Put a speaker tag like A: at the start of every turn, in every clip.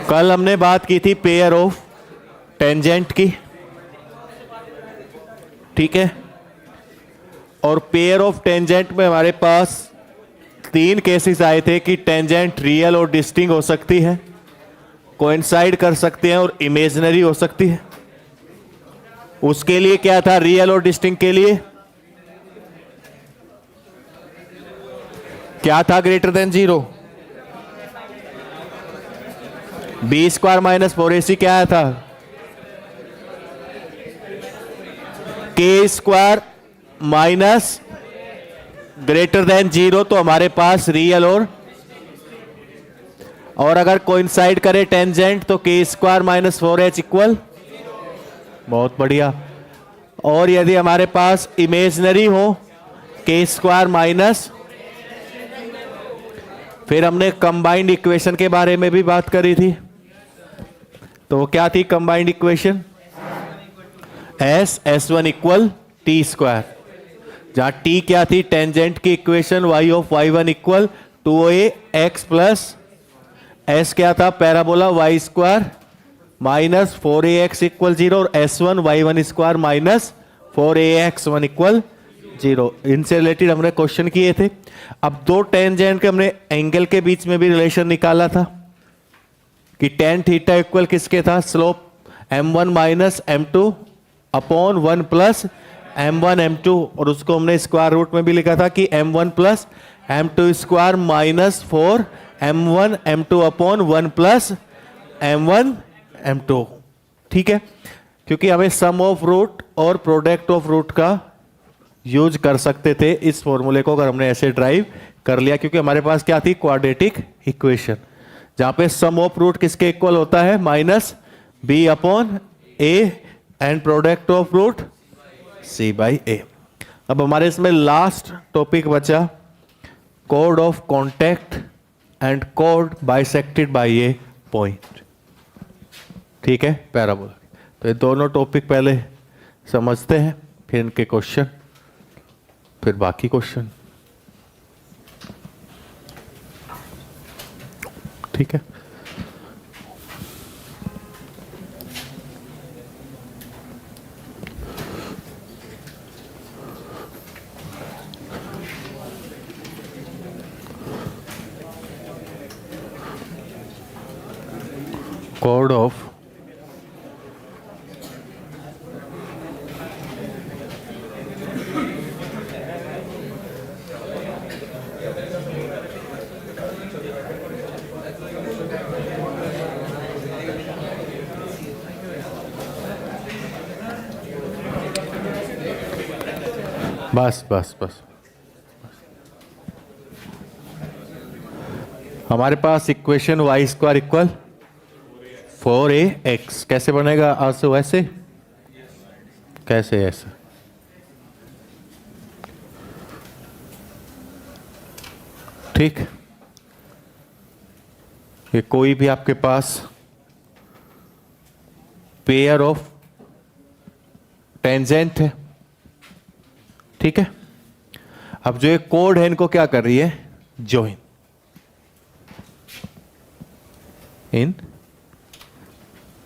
A: कल हमने बात की थी पेयर ऑफ टेंजेंट की, ठीक है। और पेयर ऑफ टेंजेंट में हमारे पास 3 केसेस आए थे कि टेंजेंट रियल और डिस्टिंक्ट हो सकती है, कोइंसाइड कर सकते हैं और इमेजिनरी हो सकती है। उसके लिए क्या था रियल और डिस्टिंक्ट के लिए? क्या था greater than 0? B square minus 4ac क्या था? के स्क्वायर माइनस ग्रेटर देन 0, तो हमारे पास रियल और अगर कोइंसाइड करे टेंजेंट तो के स्क्वायर माइनस 4h इक्वल, बहुत बढ़िया। और यदि हमारे पास इमेजिनरी हो के स्क्वायर माइनस, फिर हमने कंबाइंड इक्वेशन के बारे में भी बात करी थी। तो क्या थी combined equation? S1 equal T square, जहां टी क्या थी? टेंजेंट की equation y of y1 equal 2ax plus S क्या था? Parabola y square minus 4ax equal 0 और S1 y1 square minus 4ax1 equal 0। इनसे रिलेटेड हमने क्वेश्चन किए थे। अब दो टेंजेंट के हमने एंगल के बीच में भी रिलेशन निकाला था कि tan थीटा इक्वल किसके था? Slope m1 minus m2 upon 1 plus m1 m2, और उसको हमने स्क्वायर रूट में भी लिखा था कि m1 plus m2 square minus 4 m1 m2 upon 1 plus m1 m2, ठीक है। क्योंकि हमें सम ऑफ रूट और प्रोडक्ट ऑफ रूट का यूज कर सकते थे इस फॉर्मूले को, अगर हमने ऐसे ड्राइव कर लिया, क्योंकि हमारे पास क्या थी? क्वाड्रेटिक इक्वेशन, जहां पे सम ऑफ रूट किसके इक्वल होता है? Minus B upon A and product of root C by ए। अब हमारे इसमें लास्ट टॉपिक बचा code of contact and code bisected by A point, ठीक है, पैराबोला। तो ये दोनों टॉपिक पहले समझते हैं, फिर इनके क्वेश्चन, फिर बाकी क्वेश्चन, ठीक है। कोड ऑफ बस बस बस हमारे पास equation y square equal 4ax कैसे बनेगा? आज से वैसे, कैसे ऐसा? ठीक, ये कोई भी आपके पास पेयर ऑफ टेंजेंट है, ठीक है। अब जो ये कोड है इनको क्या कर रही है? ज्वाइन, इन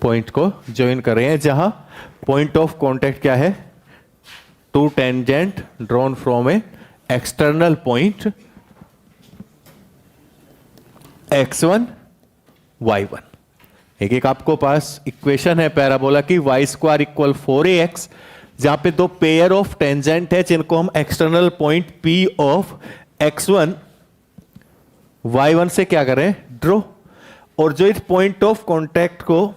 A: पॉइंट को ज्वाइन कर रहे हैं, जहां पॉइंट ऑफ कांटेक्ट क्या है? Two tangent drawn from a external point x1 y1। एक एक आपको पास इक्वेशन है पैराबोला की y स्क्वायर इक्वल 4ax, जहां पे दो पेयर ऑफ टेंजेंट है जिनको हम external point P of x1 y1 से क्या करें? ड्रॉ। और जो इस पॉइंट ऑफ कांटेक्ट को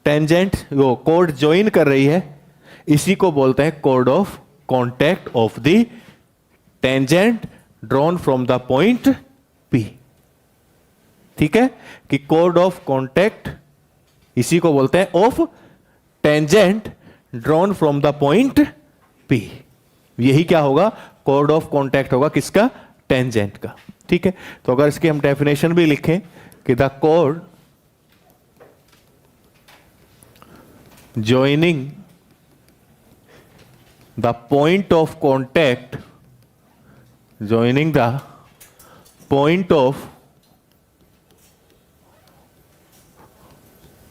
A: टेंजेंट वो कोड ज्वाइन कर रही है, इसी को बोलते हैं code of contact of the tangent drawn from the point P, ठीक है। कि कोड ऑफ कांटेक्ट इसी को बोलते हैं of tangent drawn from the point P। यही क्या होगा? कोड ऑफ कांटेक्ट होगा किसका? टेंजेंट का, ठीक है। तो अगर इसकी हम डेफिनेशन भी लिखें कि the code joining the point of contact, joining the point of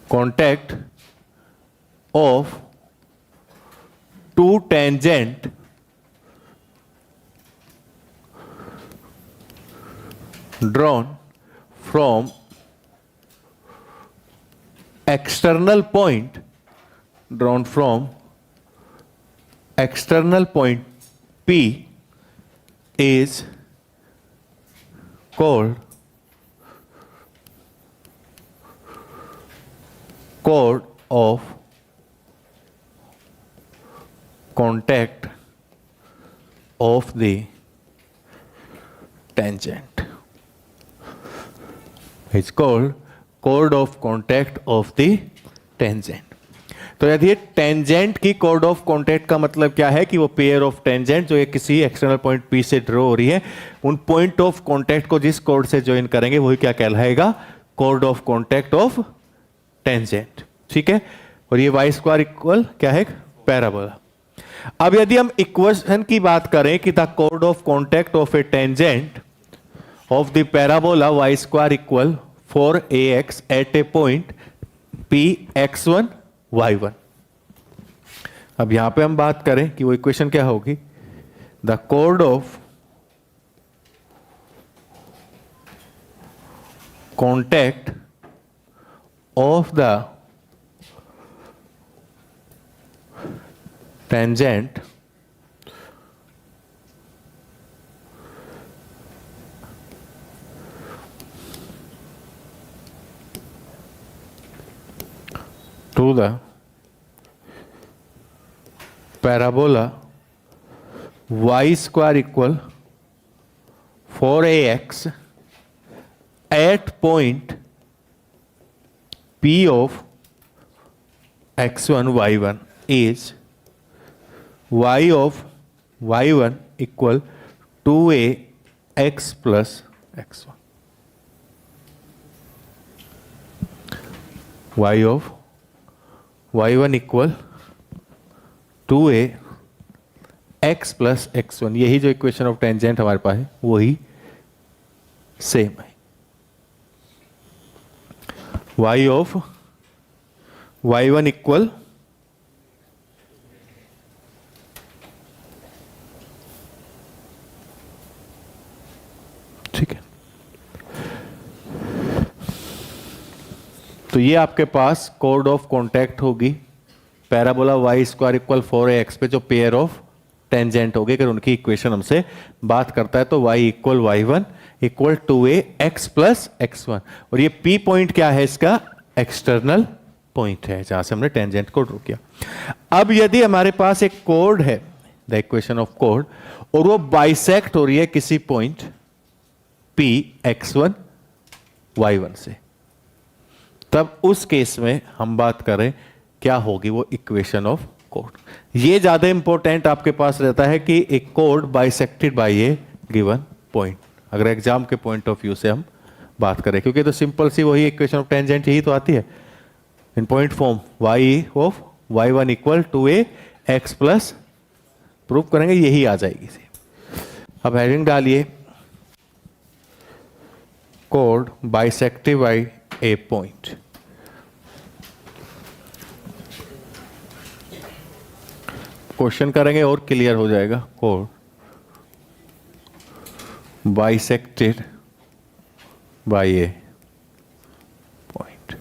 A: contact of two tangent drawn from external point P is called chord of contact of the tangent. It's called chord of contact of the tangent. तो यदि tangent की code of contact का मतलब क्या है कि वो pair of tangent जो ये किसी एक्सटर्नल पॉइंट पी से ड्रॉ हो रही है, उन पॉइंट ऑफ कॉन्टैक्ट को जिस कोड से ज्वाइन करेंगे वही क्या कहलाएगा, code of contact of tangent. ठीक है. और ये वाई स्क्वायर इक्वल क्या है, पैराबोला. अब यदि हम इक्वेशन की बात करें कि द कोड of contact of a tangent of the parabola Y square equal 4ax at a point p x1 y1. अब यहां पे हम बात करें कि वो इक्वेशन क्या होगी, द कोड of contact of the tangent to the parabola y square equal 4ax at point P of x1 y1 is y of y1 equal 2a x plus x1. y of y1 equal 2a x plus x1. यही जो equation of tangent हमारे पास है वही same है. y of y1 equal ठीक है. तो ये आपके पास कोड ऑफ कॉन्टैक्ट होगी parabola Y square equal 4ax पे जो पेयर ऑफ टेंजेंट होगी. अगर उनकी इक्वेशन हमसे बात करता है तो y equal y1 equal 2a x plus x1. और ये p पॉइंट क्या है, इसका एक्सटर्नल पॉइंट है जहां से हमने टेंजेंट को ड्रॉ किया. अब यदि हमारे पास एक कोड है, द इक्वेशन ऑफ कोड, और वो बाइसेक्ट हो रही है किसी पॉइंट p x1 y1 से, तब उस केस में हम बात करें क्या होगी वो इक्वेशन ऑफ कोड. ये ज्यादा इंपॉर्टेंट आपके पास रहता है कि एक code bisected by A given point, अगर एग्जाम के पॉइंट ऑफ व्यू से हम बात करें, क्योंकि तो सिंपल सी वही इक्वेशन ऑफ टेंजेंट यही तो आती है in point form, y of y1 equal 2a x plus, proof करेंगे यही आ जाएगी. अब हेडिंग डालिए कोड bisected by a point. Question करेंगे और क्लियर हो जाएगा. कोड बाइसेक्टेड बाय ए पॉइंट.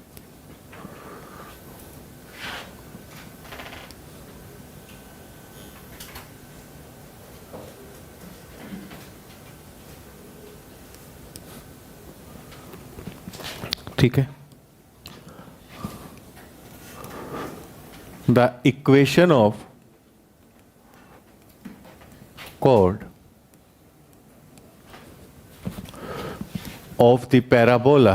A: ठीक है. The equation of chord of the parabola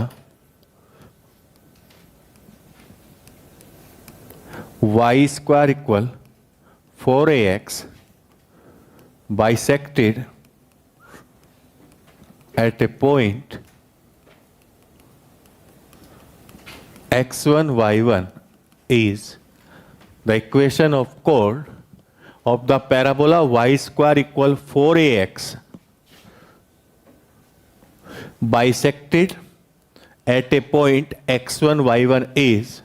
A: y square equal 4ax bisected at a point x1 y1 is the equation of chord of the parabola y square equal 4ax bisected at a point x1 y1 is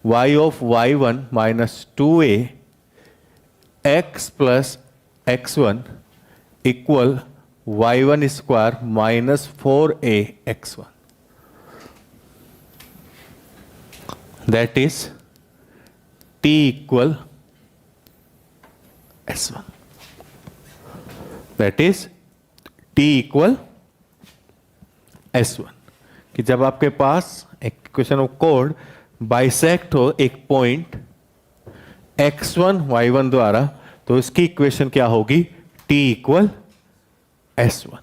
A: y of y1 minus 2a x plus x1 equal y1 square minus 4a x1. That is t equal s1. That is t equal s1. कि जब आपके पास एक equation of code bisect हो एक point x1 y1 द्वारा, तो इसकी equation क्या होगी? t equal s1.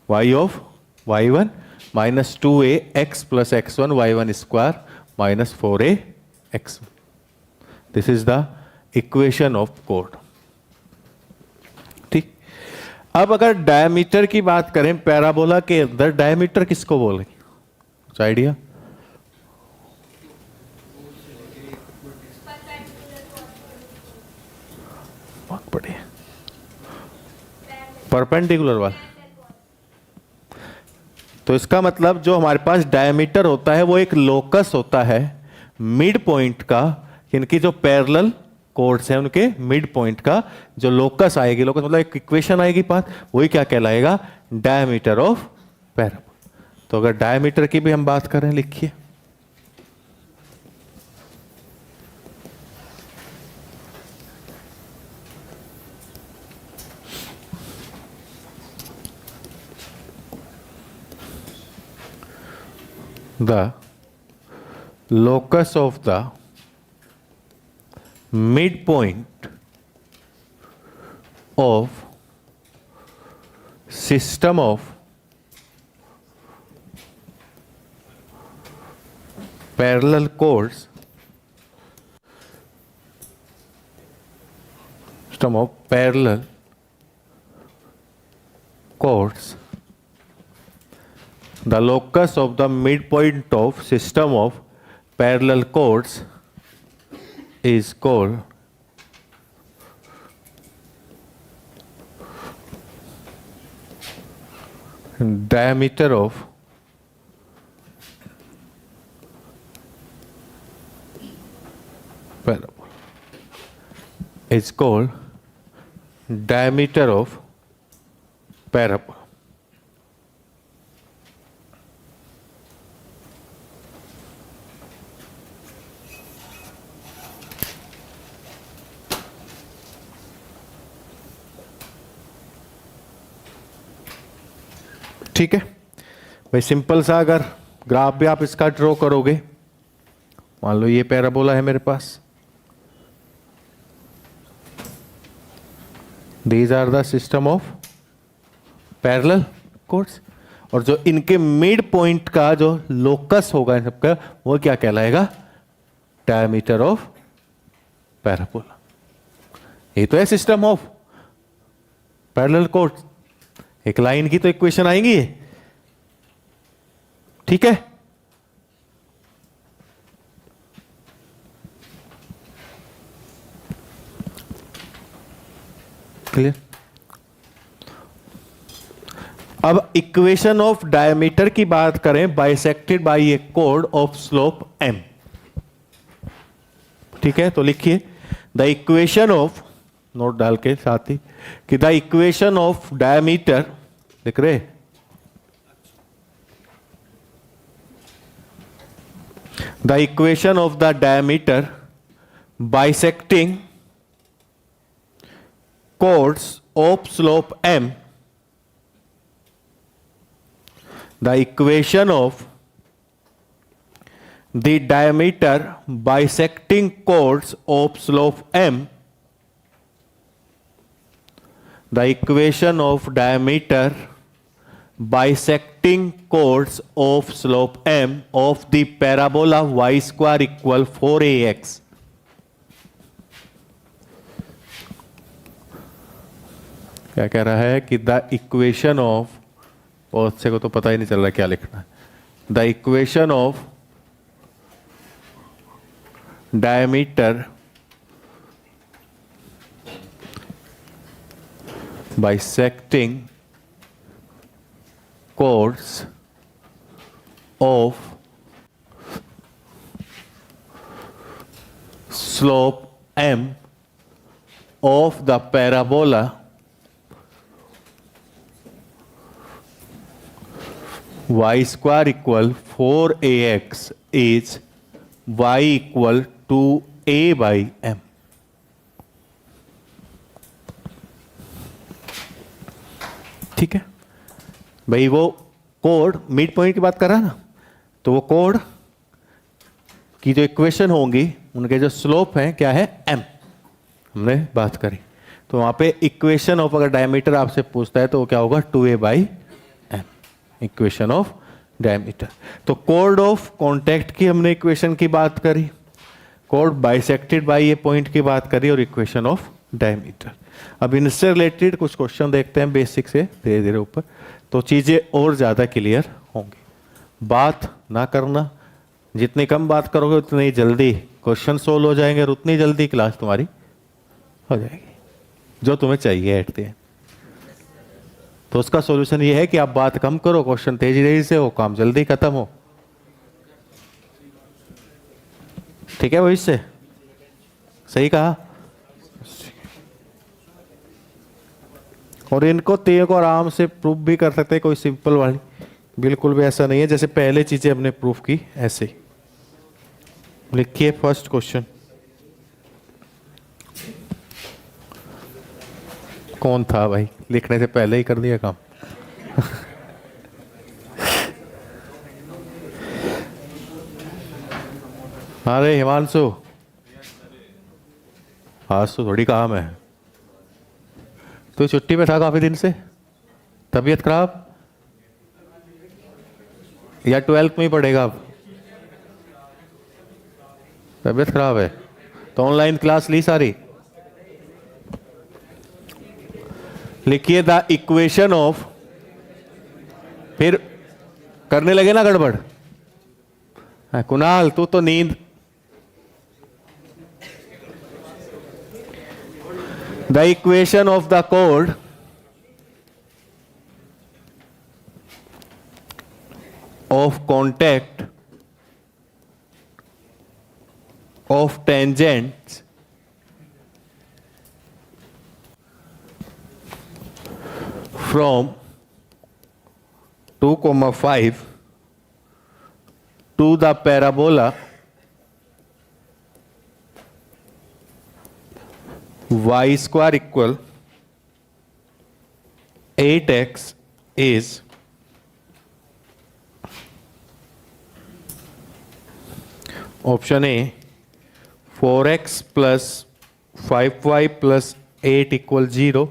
A: y of y1 minus 2a x plus x1 y1 square minus 4a x1. This is the equation of code. ठीक. अब अगर डायमीटर की बात करें पैराबोला के अंदर, डायमीटर किसको बोलेंगे? कुछ आइडिया? बहुत बढ़िया. परपेंडिकुलर वाला. तो इसका मतलब जो हमारे पास डायमीटर होता है वो एक लोकस होता है मिड पॉइंट का. इनकी जो पैरेलल कोड्स हैं उनके मिड पॉइंट का जो लोकस आएगी, लोकस मतलब एक इक्वेशन आएगी पास, वही क्या कहलाएगा? Diameter of parabola. तो अगर डायमीटर की भी हम बात करें, लिखिए the locus of the midpoint of system of parallel chords, system of parallel chords, the locus of the midpoint of system of parallel chords is called diameter of parabola. It's called diameter of parabola. ठीक है भाई. Simple सा अगर graph भी आप इसका draw करोगे, मान लो ये पैराबोला है मेरे पास, these are the system of parallel chords, और जो इनके मिड पॉइंट का जो लोकस होगा इन सबका, वो क्या कहलाएगा? Diameter of parabola. ये तो है सिस्टम ऑफ पैरेलल कोड्स. एक लाइन की तो इक्वेशन आएंगी, ठीक है. क्लियर? अब इक्वेशन ऑफ डायमीटर की बात करें, bisected by A code of slope m. ठीक है, तो लिखिए द इक्वेशन ऑफ, नोट डाल के साथ ही, कि द इक्वेशन ऑफ डायमीटर, लिख रहे, the equation of the diameter bisecting chords of slope m, the equation of the diameter bisecting chords of slope m, the equation of diameter bisecting chords of slope m of the parabola y square equal 4ax. क्या कह रहा है कि the equation of, बहुत से को तो पता ही नहीं चल रहा क्या लिखना है, the equation of diameter bisecting chords of slope m of the parabola y square equal 4ax is y equal to a by m। ठीक है भाई, वो कोड मिड पॉइंट की बात कर रहा है ना, तो वो कोड की जो इक्वेशन होंगी उनके जो स्लोप हैं क्या है m, हमने बात करी। तो वहां पे इक्वेशन ऑफ अगर डायमीटर आपसे पूछता है तो वो क्या होगा 2a by m, equation of diameter. तो कोड ऑफ कॉन्टैक्ट की हमने इक्वेशन की बात करी, कोड बाइसेक्टेड बाय ये पॉइंट की बात करी, और इक्वेशन ऑफ डायमीटर। अब इनसे रिलेटेड कुछ क्वेश्चन देखते हैं बेसिक से धीरे धीरे ऊपर, तो चीजें और ज्यादा क्लियर होंगी। बात ना करना, जितनी कम बात करोगे उतनी जल्दी क्वेश्चन सोल्व हो जाएंगे और उतनी जल्दी क्लास तुम्हारी हो जाएगी जो तुम्हें चाहिए एट द एंड। तो उसका सॉल्यूशन ये है कि आप बात कम करो, क्वेश्चन तेजी तेजी से हो, काम जल्दी खत्म हो। ठीक है, वही से सही कहा। और इनको तेज को आराम से प्रूफ भी कर सकते हैं, कोई सिंपल वाली बिल्कुल भी ऐसा नहीं है जैसे पहले चीजें हमने प्रूफ की ऐसे ही। लिखिए फर्स्ट क्वेश्चन, कौन था भाई, लिखने से पहले ही कर दिया काम। अरे हिमांशु, आज तो थोड़ी काम है, तो छुट्टी पे था काफी दिन से, तबीयत खराब या 12th में ही पढ़ेगा अब? तबीयत खराब है तो ऑनलाइन क्लास ली सारी। लिखिए द इक्वेशन ऑफ, फिर करने लगे ना गड़बड़। कुणाल तू तो नींद। The equation of the code of contact of tangents from 2,5 to the parabola y square equal 8x is option A 4x plus 5y plus 8 equal 0,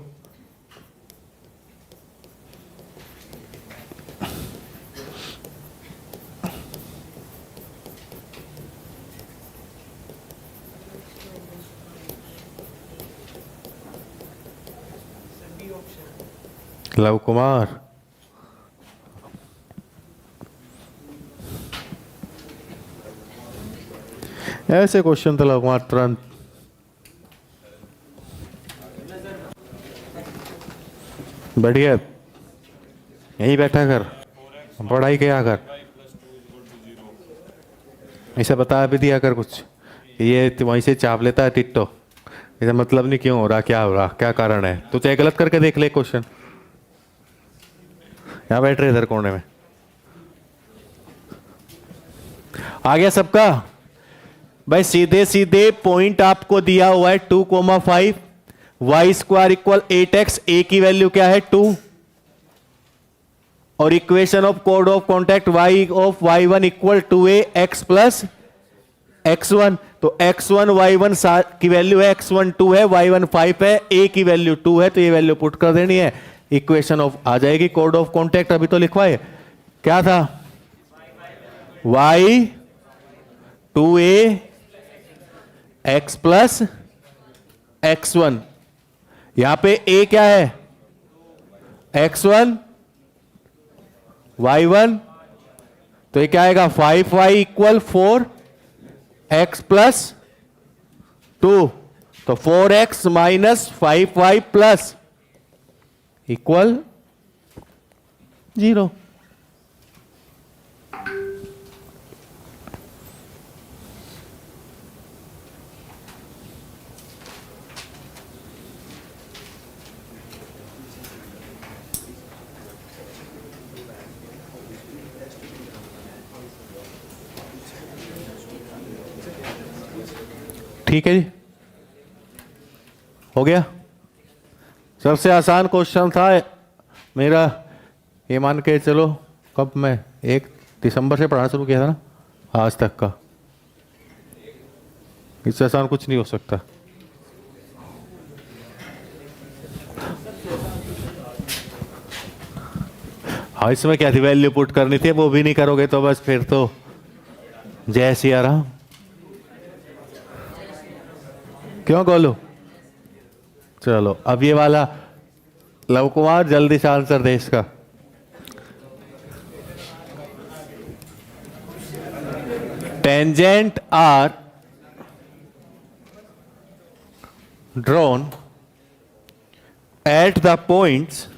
A: love Kumar. ऐसे क्वेश्चन तो लगवा तुरंत। बढ़िया, यहीं बैठा कर, पढ़ाई किया कर, ऐसे बता भी दिया कर कुछ। ये वहीं से चाप लेता है टिट्टो, ऐसा मतलब नहीं क्यों हो रहा, क्या हो रहा, क्या कारण है। तो चाहे गलत करके देख ले क्वेश्चन। यहाँ बैठ रहे इधर कोने में। आ गया सबका भाई? सीधे सीधे पॉइंट आपको दिया हुआ है 2,5 वाई स्क्वायर इक्वल 8x, ए की वैल्यू क्या है 2, और equation of code of contact y of y1 equal 2a x plus x1। तो x1 y1 की वैल्यू है, x1 2 है, y1 5 है, a की वैल्यू 2 है, तो ये वैल्यू पुट कर देनी है, इक्वेशन ऑफ आ जाएगी। कोड ऑफ कॉन्टैक्ट अभी तो लिखवाए, क्या था y 2a x plus x1, यहां पे a क्या है x1 y1, तो ये क्या आएगा 5y इक्वल 4x प्लस 2, तो 4x minus 5y plus equal 0। ठीक है जी, हो गया। सबसे आसान क्वेश्चन था मेरा, ये मान के चलो कब मैं 1 दिसंबर से पढ़ाना शुरू किया था ना, आज तक का। इससे आसान कुछ नहीं हो सकता। हाँ, इसमें क्या थी, वैल्यू पुट करनी थी, वो भी नहीं करोगे तो बस फिर तो जय सिया राम। क्यों गोलू? चलो अब ये वाला लव कुमार जल्दी से आंसर दे इसका। Tangent are drawn at the points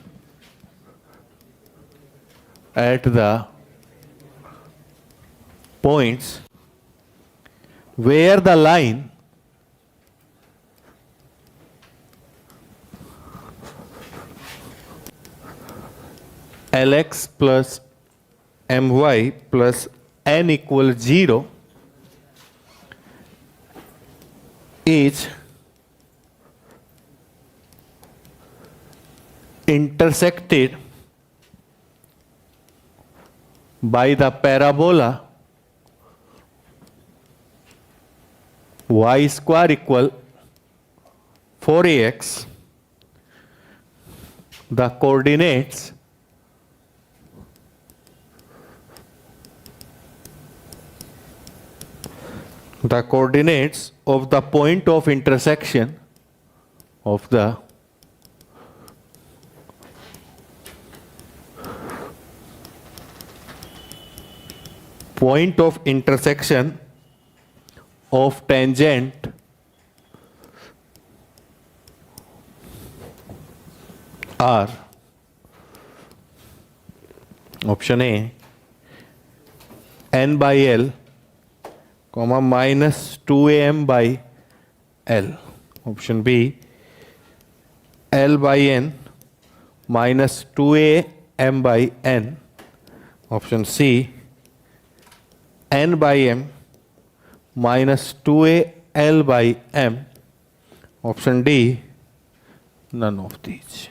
A: where the line Lx plus My plus n equals 0 is intersected by the parabola y square equal 4ax. The coordinates of the point of intersection of the point of intersection of tangent are option A n by L comma minus 2am by L, option B L by n minus 2am by n, option C n by m minus 2al by m, option D none of these.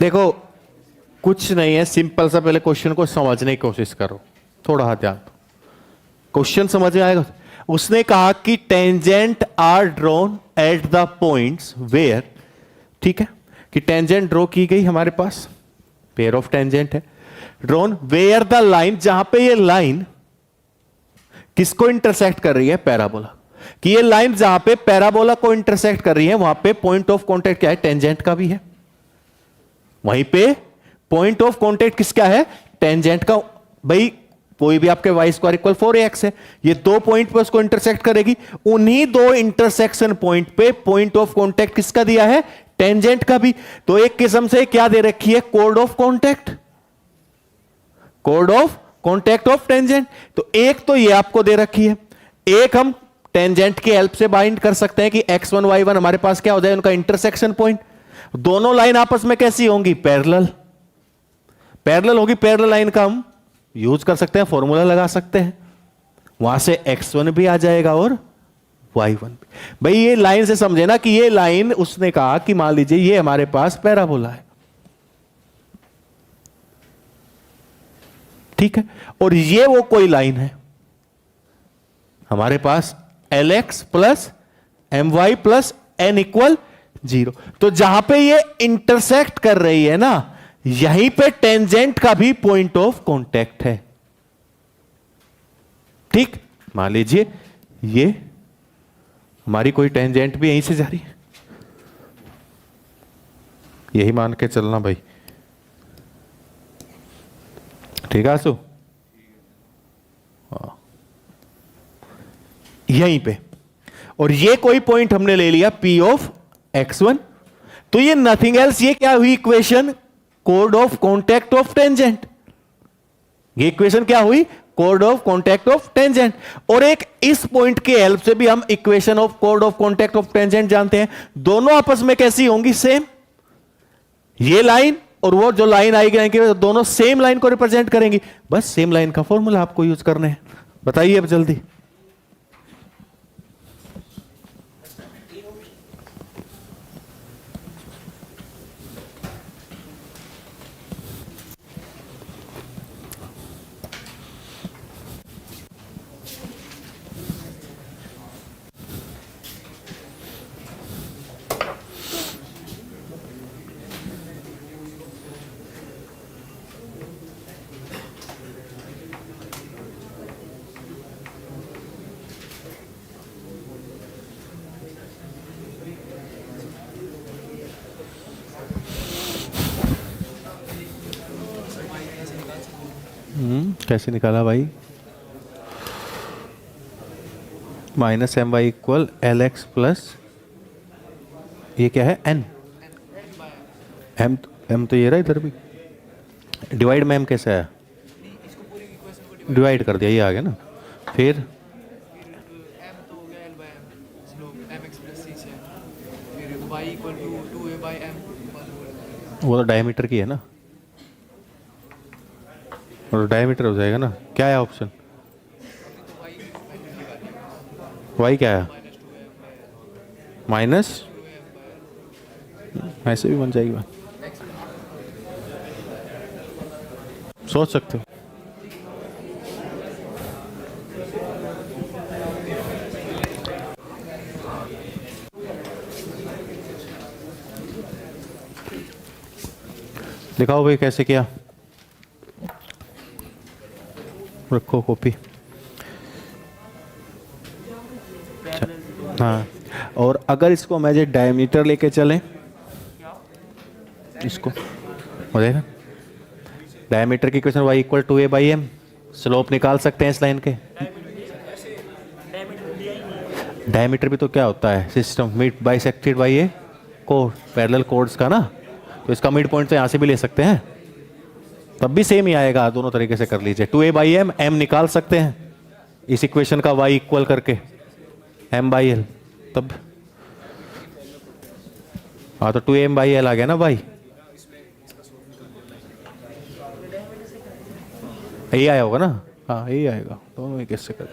A: देखो कुछ नहीं है, simple सा पहले question को समझने की कोशिश करो, थोड़ा हाथ ध्यान। क्वेश्चन समझ में आएगा। उसने कहा कि tangent are drawn at the points where, ठीक है, कि टेंजेंट ड्रॉ की गई हमारे पास, पेयर ऑफ टेंजेंट है, ड्रॉन वेयर द लाइन, जहां पे ये लाइन किसको इंटरसेक्ट कर रही है, पैराबोला, कि ये लाइन जहां पे पैराबोला को इंटरसेक्ट कर रही है वहां पे पॉइंट ऑफ कॉन्टेक्ट क्या है, टेंजेंट का भी है। वहीं पे पॉइंट ऑफ कॉन्टेक्ट किसका है, टेंजेंट का। भाई कोई भी आपके y स्क्वायर इक्वल 4ax है, ये दो पॉइंट पे उसको इंटरसेक्ट करेगी, उन्हीं दो इंटरसेक्शन पॉइंट पे पॉइंट ऑफ कॉन्टेक्ट किसका दिया है, टेंजेंट का भी। तो एक किस्म से क्या दे रखी है, code of contact, code of contact of tangent. तो एक तो ये आपको दे रखी है, एक हम टेंजेंट की हेल्प से बाइंड कर सकते हैं कि x1 y1 हमारे पास क्या हो जाए, उनका इंटरसेक्शन पॉइंट। दोनों लाइन आपस में कैसी होंगी, पैरेलल, पैरेलल होगी। पैरेलल लाइन का हम यूज कर सकते हैं, फॉर्मूला लगा सकते हैं, वहां से x1 भी आ जाएगा और y1 भी। भाई ये लाइन से समझे ना कि ये लाइन, उसने कहा कि मान लीजिए ये हमारे पास पैराबोला है, ठीक है, और ये वो कोई लाइन है हमारे पास Lx plus My plus n equal 0। तो जहां पे ये इंटरसेक्ट कर रही है ना, यहीं पे टेंजेंट का भी पॉइंट ऑफ कांटेक्ट है, ठीक। मान लीजिए ये हमारी कोई टेंजेंट भी यहीं से जा रही है, यही मान के चलना भाई। ठीक है आसू, यहीं पे, और ये कोई पॉइंट हमने ले लिया P ऑफ x1, तो ये नथिंग एल्स, ये क्या हुई equation, code of contact of tangent. ये इक्वेशन क्या हुई, code of contact of tangent. और एक इस पॉइंट के हेल्प से भी हम equation of code of contact of tangent जानते हैं। दोनों आपस में कैसी होंगी, सेम। ये लाइन और वो जो लाइन आएगी दोनों सेम लाइन को रिप्रेजेंट करेंगी। बस सेम लाइन का फॉर्मूला आपको यूज करना है। बताइए अब जल्दी। कैसे निकाला भाई, minus M Y equal L X plus, ये क्या है एन, एम तो ये रहा इधर भी, डिवाइड में एम कैसे आया, डिवाइड कर दिया, ये आ गया ना। फिर वो तो डायमीटर की है ना, और डायमीटर हो जाएगा ना। क्या है ऑप्शन, वाई क्या है, माइनस, ऐसे भी बन जाएगी बात, सोच सकते हो। दिखाओ भाई कैसे किया, रखो कॉपी। हाँ, और अगर इसको हम एज ए डायमीटर लेके चलें, इसको हो जाएगा डायमीटर की equation y equal to a by M. Slope निकाल सकते हैं इस लाइन के। डायमीटर भी तो क्या होता है, system mid bisected by A code, parallel codes का ना, तो इसका मिड पॉइंट तो यहाँ से भी ले सकते हैं, तब भी सेम ही आएगा। दोनों तरीके से कर लीजिए। 2a बाई एम, एम निकाल सकते हैं इस इक्वेशन का y इक्वल करके m बाई एल, तब हाँ तो 2m बाई एल आ गया ना भाई, यही आया होगा ना, हाँ यही आएगा। दोनों ही कैसे कर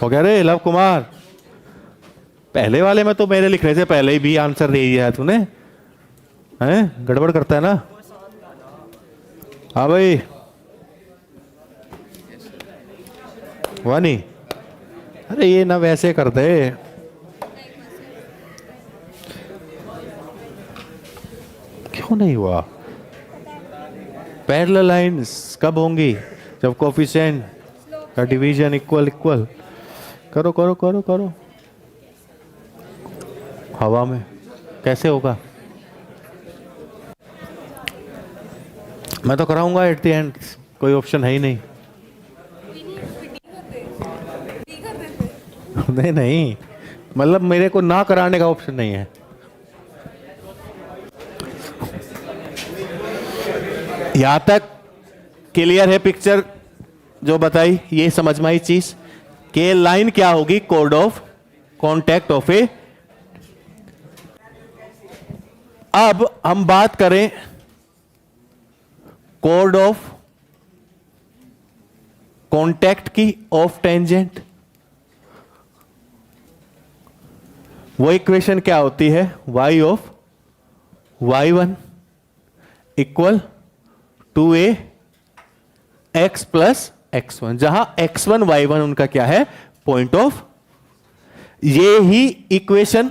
A: हो गया रे लव कुमार। पहले वाले में तो मेरे लिखने से पहले ही भी आंसर दे दिया है तूने, हैं गड़बड़ करता है ना। हाँ भाई हुआ नहीं, अरे ये ना वैसे कर दे, क्यों नहीं हुआ। पैरेलल लाइंस कब होंगी, जब कोफिशिएंट का डिवीजन इक्वल इक्वल। करो करो करो करो, हवा में कैसे होगा, मैं तो कराऊंगा एट द एंड, कोई ऑप्शन है ही नहीं। नहीं नहीं, मतलब मेरे को ना कराने का ऑप्शन नहीं है। यहां तक क्लियर है पिक्चर जो बताई, ये समझ में आई चीज कि लाइन क्या होगी, कोड ऑफ कॉन्टैक्ट ऑफ ए। अब हम बात करें कोड ऑफ कॉन्टैक्ट की ऑफ टेंजेंट। वो इक्वेशन क्या होती है, y of y1 equal 2a x plus x1, जहां x1 y1 उनका क्या है, पॉइंट ऑफ। ये ही इक्वेशन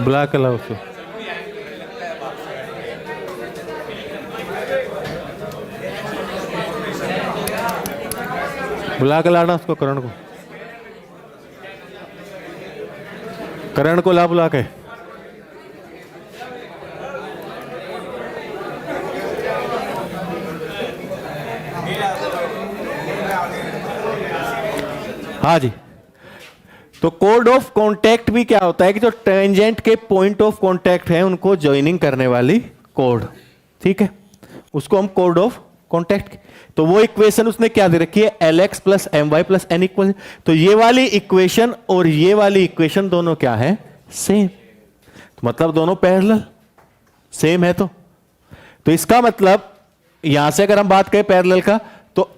A: बुला के लाओ उसको। बुला के लाना उसको, करण को। करण को ला बुला के। हाँ जी, तो कोड ऑफ कॉन्टैक्ट भी क्या होता है कि जो टेंजेंट के पॉइंट ऑफ कॉन्टैक्ट है उनको ज्वाइनिंग करने वाली कोड, ठीक है, उसको हम कोड ऑफ कॉन्टैक्ट। तो वो इक्वेशन उसने क्या दे रखी है, Lx plus M Y plus N equal. तो ये वाली इक्वेशन और ये वाली इक्वेशन दोनों क्या है, सेम। तो मतलब दोनों पैरेलल सेम है। तो इसका मतलब यहां से अगर हम बात करें पैरेलल का, तो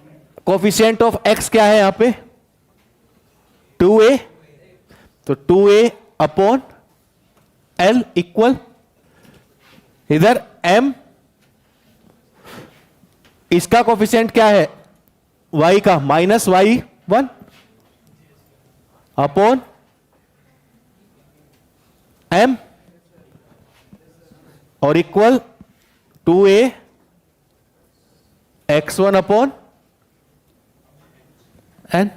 A: कोफिशिएंट ऑफ x क्या है यहां पे, 2a। तो 2a अपॉन l इक्वल इधर m, इसका कोफिशिएंट क्या है y का, माइनस y1 अपॉन m और equal 2a x1 upon n।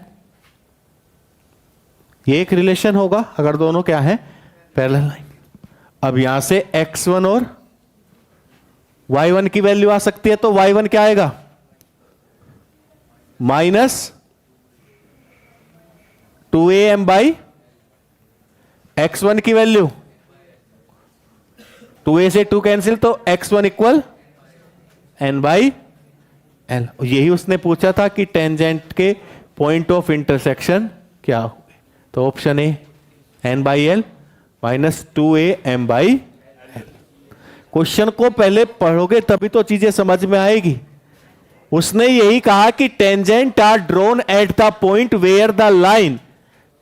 A: ये एक रिलेशन होगा अगर दोनों क्या है, पैरेलल लाइन। अब यहां से x1 और y1 की वैल्यू आ सकती है, तो y1 क्या आएगा, माइनस 2am बाई x1 की वैल्यू 2a से 2 कैंसिल, तो x1 equal n by l। यही उसने पूछा था कि टेंजेंट के पॉइंट ऑफ इंटरसेक्शन क्या होंगे। तो option A n by L minus 2am by L. Question को पहले पढ़ोगे तभी तो चीजें समझ में आएगी। उसने यही कहा कि tangent are drawn at the point where the line,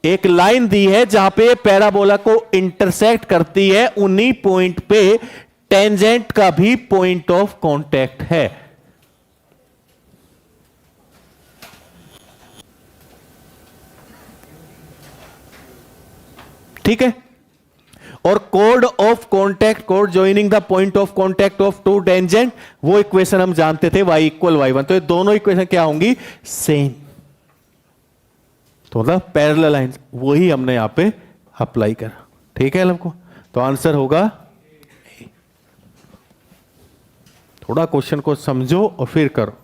A: एक लाइन दी है जहां पे पैराबोला को इंटरसेक्ट करती है, उन्हीं पॉइंट पे टेंजेंट का भी पॉइंट ऑफ कांटेक्ट है। ठीक है। और कोड ऑफ कॉन्टैक्ट, कोड joining the point of contact of two tangent, वो इक्वेशन हम जानते थे y इक्वल y1। तो ये दोनों इक्वेशन क्या होंगी, सेम। तो मतलब पैरेलल लाइंस, वही हमने यहां पे अप्लाई करा। ठीक है हमको, तो आंसर होगा। थोड़ा क्वेश्चन को समझो और फिर करो।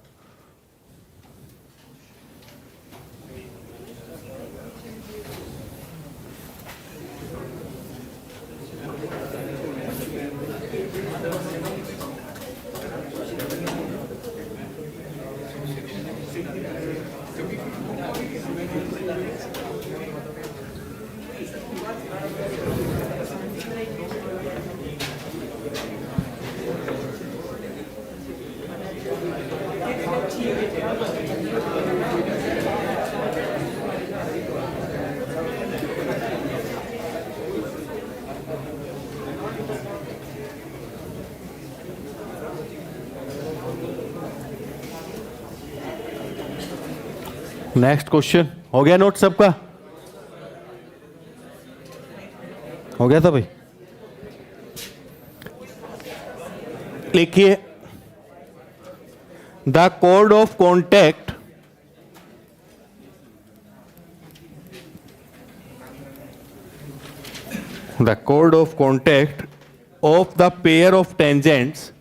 A: नेक्स्ट क्वेश्चन हो गया नोट सबका, हो गया था भाई। लिखिए, द कोड of contact of the pair of tangents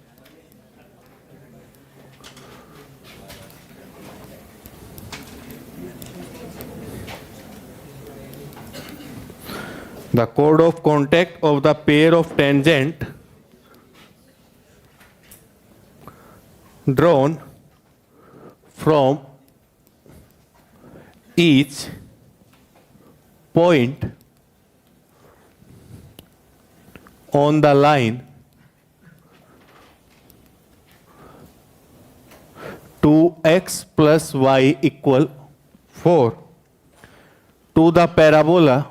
A: the code of contact of the pair of tangent drawn from each point on the line 2x plus y equal 4 to the parabola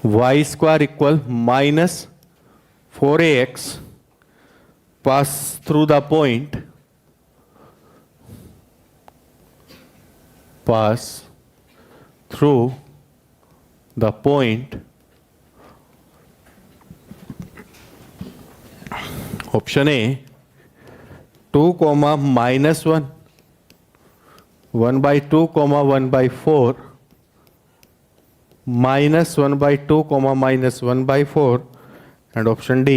A: y square equal minus 4ax pass through the point pass through the point option A 2, -1, 1/2, 1/4, -1/2, -1/4, and option D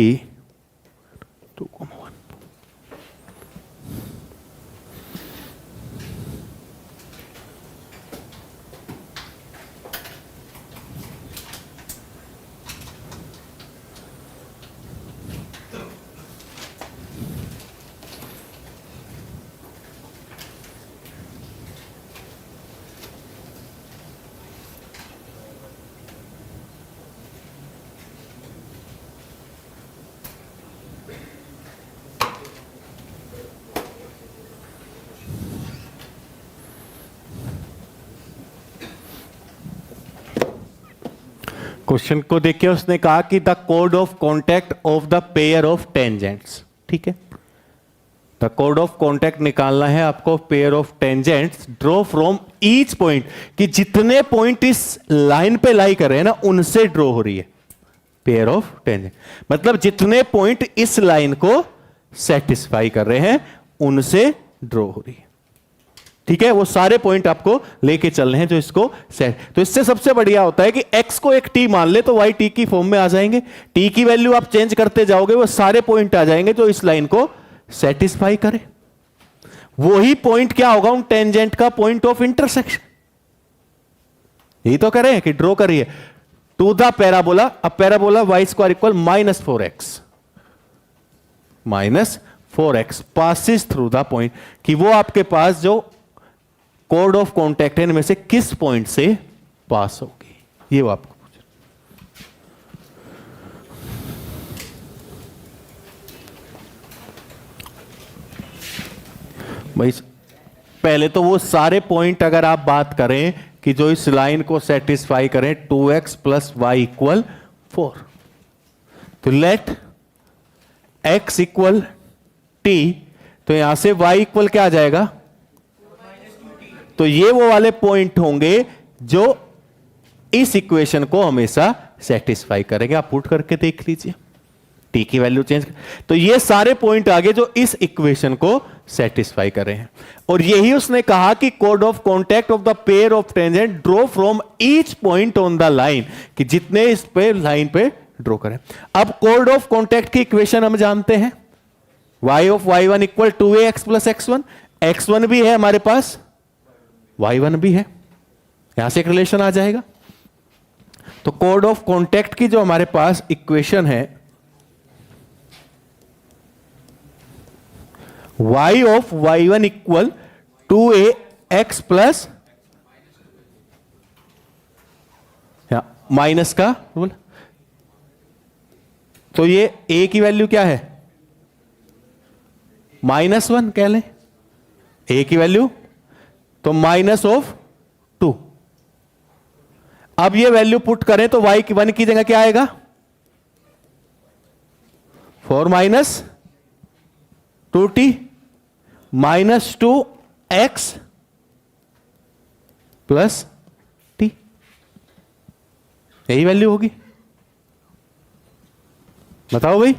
A: 2, 1. Question को देखिए, उसने कहा कि the कोड of contact of the pair of tangents. ठीक है, the कोड of contact निकालना है आपको pair of tangents draw from each point, कि जितने पॉइंट इस लाइन पे लाई कर रहे हैं ना उनसे ड्रॉ हो रही है पेयर ऑफ टेंजेंट, मतलब जितने पॉइंट इस लाइन को सेटिस्फाई कर रहे हैं उनसे ड्रॉ हो रही है। ठीक है, वो सारे पॉइंट आपको लेके चलने हैं जो इसको सेट। तो इससे सबसे बढ़िया होता है कि x को एक t मान ले तो y t की फॉर्म में आ जाएंगे, t की वैल्यू आप चेंज करते जाओगे वो सारे पॉइंट आ जाएंगे जो इस लाइन को सेटिस्फाई करे। वही पॉइंट क्या होगा उन टेंजेंट का पॉइंट ऑफ इंटरसेक्शन। यही तो करें कि ड्रॉ करिए टू द पैराबोला। अब parabola y² equal -4x -4x passes through the point, कि वो आपके पास जो कोड ऑफ कॉन्टैक्ट है इनमें से किस पॉइंट से पास होगी, ये वो आपको पूछ। भाई पहले तो वो सारे पॉइंट अगर आप बात करें कि जो इस लाइन को सेटिस्फाई करें 2x + y = 4, तो लेट x = t, तो यहां से y इक्वल क्या आ जाएगा, तो ये वो वाले पॉइंट होंगे जो इस इक्वेशन को हमेशा सेटिस्फाई करेंगे। आप पुट करके देख लीजिए, t की वैल्यू चेंज, तो ये सारे पॉइंट आगे जो इस इक्वेशन को सेटिस्फाई कर रहे हैं। और यही उसने कहा कि code of contact of the pair of tangent draw from each point on the line, कि जितने इस पे लाइन पे ड्रॉ करें। अब कोड ऑफ कॉन्टैक्ट की इक्वेशन हम जानते हैं, y(y1) = 2ax + x1, x1 भी है हमारे पास, y1 भी है, यहां से एक रिलेशन आ जाएगा। तो कोड ऑफ कॉन्टैक्ट की जो हमारे पास इक्वेशन है, y(y1) = 2ax + माइनस का बोल, तो ये a की वैल्यू क्या है, -1 कह लें, a की वैल्यू तो -2। अब ये वैल्यू पुट करें तो y1 की जगह क्या आएगा, 4 - 2t -2x + t, यही वैल्यू होगी। बताओ भाई,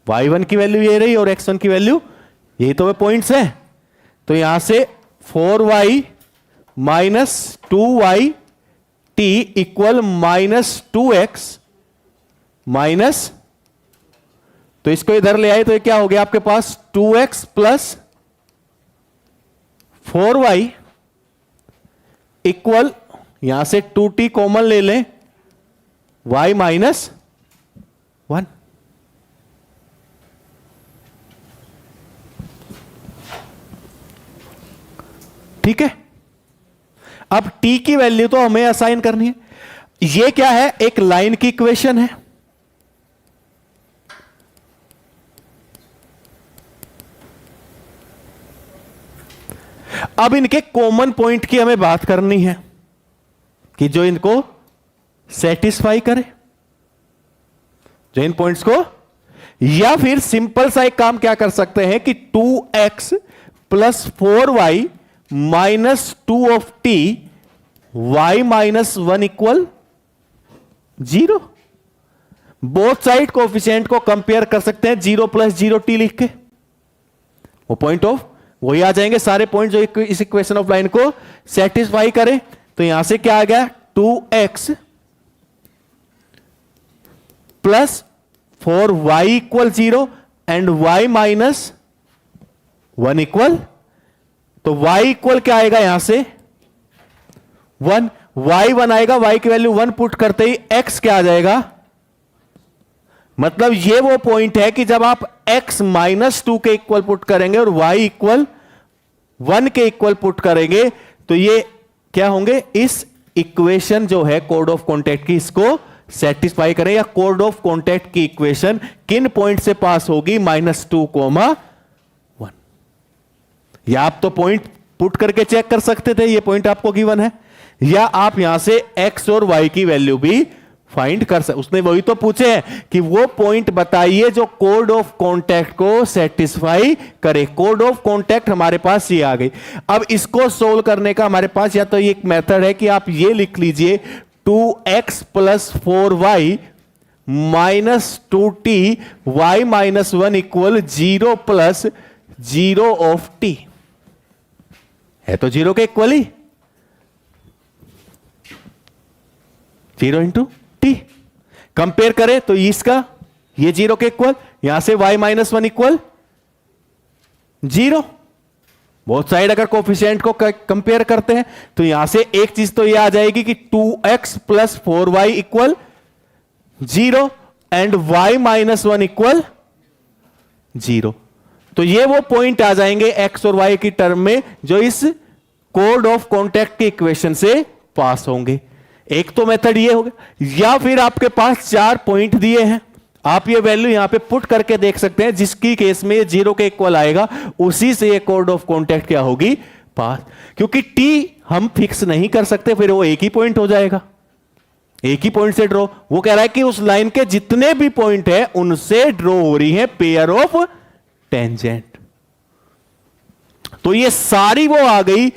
A: y1 की वैल्यू ये रही और x1 की वैल्यू, यही तो वे पॉइंट्स हैं। तो यहां से 4y - 2y t = -2x minus, तो इसको इधर ले आए तो ये क्या हो गया आपके पास, 2x + 4y = यहां से 2t कॉमन ले लें, y - 1। ठीक है, अब t की वैल्यू तो हमें असाइन करनी है। ये क्या है, एक लाइन की इक्वेशन है। अब इनके कॉमन पॉइंट की हमें बात करनी है कि जो इनको सेटिस्फाई करे, जो इन पॉइंट्स को, या फिर सिंपल सा एक काम क्या कर सकते हैं कि 2x + 4y -2 of T y -1 equal 0। Both side coefficient को कंपेयर कर सकते हैं 0 + 0t लिख के, वो पॉइंट ऑफ वही आ जाएंगे सारे पॉइंट जो इस इक्वेशन ऑफ लाइन को सेटिस्फाई करें। तो यहां से क्या आ गया 2x + 4y equal 0 and y -1 equal, तो y इक्वल क्या आएगा यहां से 1, y 1 आएगा, y की वैल्यू 1 पुट करते ही x क्या आ जाएगा, मतलब ये वो पॉइंट है कि जब आप x -2 के इक्वल पुट करेंगे और y इक्वल 1 के इक्वल पुट करेंगे तो ये क्या होंगे, इस इक्वेशन जो है कोड ऑफ कॉन्टैक्ट की, इसको सेटिस्फाई करें। या कोड ऑफ कॉन्टैक्ट की इक्वेशन किन पॉइंट से पास होगी, -2, 1। या आप तो पॉइंट पुट करके चेक कर सकते थे, ये पॉइंट आपको गिवन है, या आप यहां से x और y की वैल्यू भी फाइंड कर सकते। उसने वही तो पूछे हैं कि वो पॉइंट बताइए जो कोड ऑफ कॉन्टैक्ट को सेटिस्फाई करे। कोड ऑफ कॉन्टैक्ट हमारे पास ये आ गई। अब इसको सोल्व करने का हमारे पास या तो ये एक मेथड है कि आप ये लिख लीजिए 2x + 4y -2t y -1 equal 0 + 0 of t, है तो 0 के इक्वल ही, 0 × t। कंपेयर करें तो इसका ये 0 के इक्वल, यहां से y -1 इक्वल 0। बोथ साइड अगर कोफिशिएंट को कंपेयर करते हैं तो यहां से एक चीज तो ये आ जाएगी कि 2x + 4y equal 0 and y -1 equal 0। तो ये वो पॉइंट आ जाएंगे x और y की टर्म में जो इस कोड ऑफ कॉन्टैक्ट की इक्वेशन से पास होंगे। एक तो मेथड ये होगा, या फिर आपके पास 4 पॉइंट दिए हैं, आप ये वैल्यू यहां पे पुट करके देख सकते हैं, जिसकी केस में ये 0 के इक्वल आएगा उसी से ये कोड ऑफ कॉन्टैक्ट क्या होगी, पास। क्योंकि t हम फिक्स नहीं कर सकते, फिर वो एक ही पॉइंट हो जाएगा, एक ही पॉइंट से ड्रॉ। वो कह रहा है कि उस लाइन के जितने भी पॉइंट है उनसे ड्रॉ हो रही है पेयर ऑफ टेंजेंट। तो ये सारी वो आ गई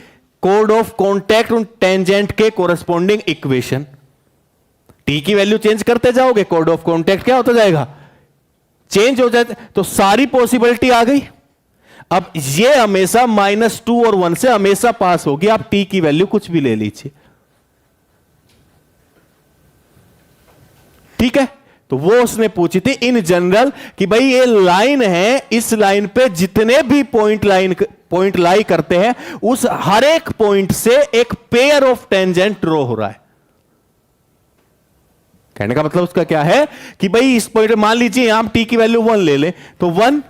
A: कोड ऑफ कॉन्टैक्ट उन टेंजेंट के कोरस्पॉन्डिंग इक्वेशन। टी की वैल्यू चेंज करते जाओगे, कोड ऑफ कॉन्टैक्ट क्या होता जाएगा, चेंज हो जाता। तो सारी पॉसिबिलिटी आ गई। अब ये हमेशा -2 और 1 से हमेशा पास होगी, आप टी की वैल्यू कुछ भी ले लीजिए, ठीक है। तो वो उसने पूछी थी इन जनरल कि भाई ये लाइन है, इस लाइन पे जितने भी पॉइंट लाई करते हैं उस हर एक पॉइंट से एक पेयर ऑफ टेंजेंट ड्रॉ हो रहा है। कहने का मतलब उसका क्या है कि भाई इस पॉइंट मान लीजिए हम टी की वैल्यू 1 ले लें तो 1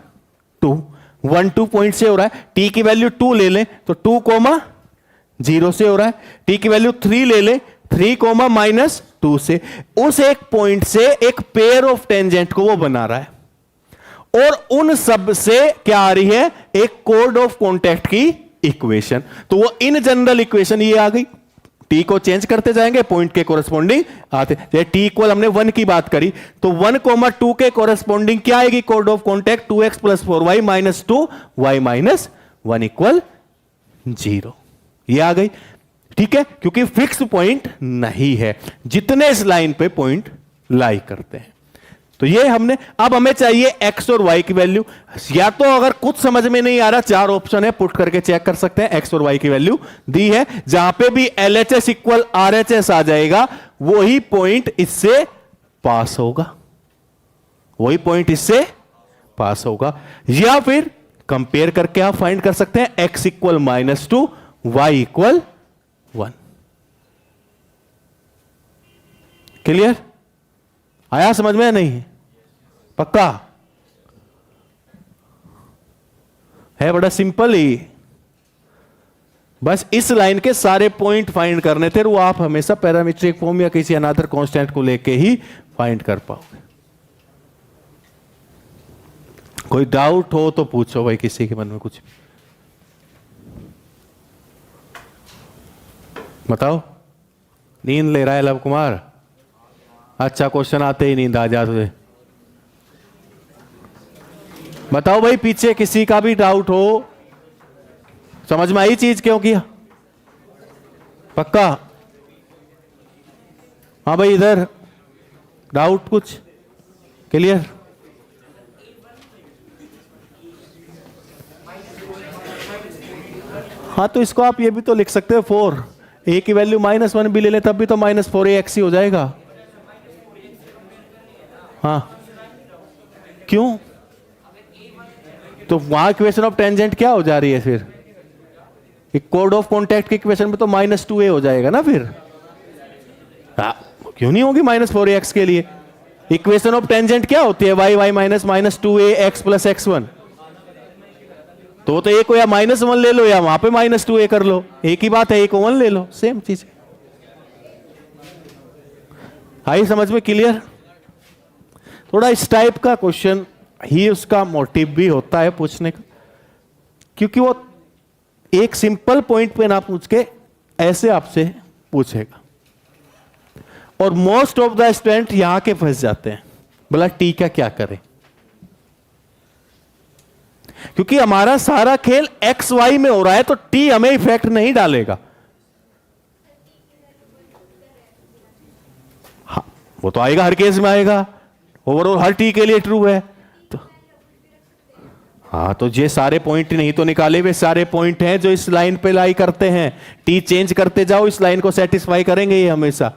A: 2 पॉइंट से हो रहा है। टी की वैल्यू 2 ले लें तो 2, 0 से हो रहा है। टी की वैल्यू 3 ले लें 3, -2 से, उस एक पॉइंट से एक पेयर ऑफ टेंजेंट को वो बना रहा है। और उन सब से क्या आ रही है, एक कोड ऑफ कॉन्टैक्ट की इक्वेशन। तो वो इन जनरल इक्वेशन ये आ गई। टी को चेंज करते जाएंगे, पॉइंट के कोरस्पॉन्डिंग आते। जैसे टी इक्वल हमने 1 की बात करी तो 1, 2 के कोरस्पॉन्डिंग क्या आएगी code of contact, 2x + 4y -2 y -1 equal 0। ये आ गई, ठीक है, क्योंकि फिक्स पॉइंट नहीं है जितने इस लाइन पे पॉइंट लाई करते हैं। तो ये हमने, अब हमें चाहिए x और y की वैल्यू। या तो अगर कुछ समझ में नहीं आ रहा, 4 ऑप्शन है, पुट करके चेक कर सकते हैं। x और y की वैल्यू दी है, जहां पे भी LHS इक्वल RHS आ जाएगा वही पॉइंट इससे पास होगा, वही पॉइंट इससे पास होगा। या फिर कंपेयर करके आप फाइंड कर सकते हैं x equal -2 y equal 1। Clear? आया समझ में? नहीं पक्का है, बड़ा सिंपल ही, बस इस लाइन के सारे पॉइंट फाइंड करने थे। वो आप हमेशा पैरामीट्रिक फॉर्म या किसी अनदर कांस्टेंट को लेके ही फाइंड कर पाओगे। कोई डाउट हो तो पूछो भाई, किसी के मन में कुछ बताओ। नींद ले रहा है लव कुमार? अच्छा, क्वेश्चन आते ही नींद आ जाते। बताओ भाई, पीछे किसी का भी डाउट हो समझ में आई चीज क्यों किया? पक्का? हाँ भाई, इधर डाउट कुछ? क्लियर? हाँ, तो इसको आप ये भी तो लिख सकते हो 4, ए की वैल्यू -1 भी ले ले तब भी तो -4ax ही हो जाएगा। हाँ, क्यों? तो वहां इक्वेशन ऑफ टेंजेंट क्या हो जा रही है फिर? कोड ऑफ कॉन्टैक्ट की इक्वेशन में तो -2a हो जाएगा ना फिर। क्यों नहीं होगी -4ax के लिए? इक्वेशन ऑफ टेंजेंट क्या होती है? y -2ax + x1। तो एक को या -1 ले लो या वहां पे -2a कर लो, एक ही बात है, एक को 1 ले लो, सेम चीज। आई समझ में? क्लियर? थोड़ा इस टाइप का क्वेश्चन ही उसका मोटिव भी होता है पूछने का, क्योंकि वो एक सिंपल पॉइंट पे ना पूछ के ऐसे आपसे पूछेगा। और मोस्ट ऑफ द स्टूडेंट यहां के फंस जाते हैं, बोला टी का क्या करें, क्योंकि हमारा सारा खेल एक्स वाई में हो रहा है, तो टी हमें इफेक्ट नहीं डालेगा। हाँ, वो तो आएगा, हर केस में आएगा, ओवरऑल हर टी के लिए ट्रू है। तो हाँ, तो ये सारे पॉइंट नहीं तो निकाले वे सारे पॉइंट हैं जो इस लाइन पे लाई करते हैं। टी चेंज करते जाओ, इस लाइन को सेटिस्फाई करेंगे ये हमेशा।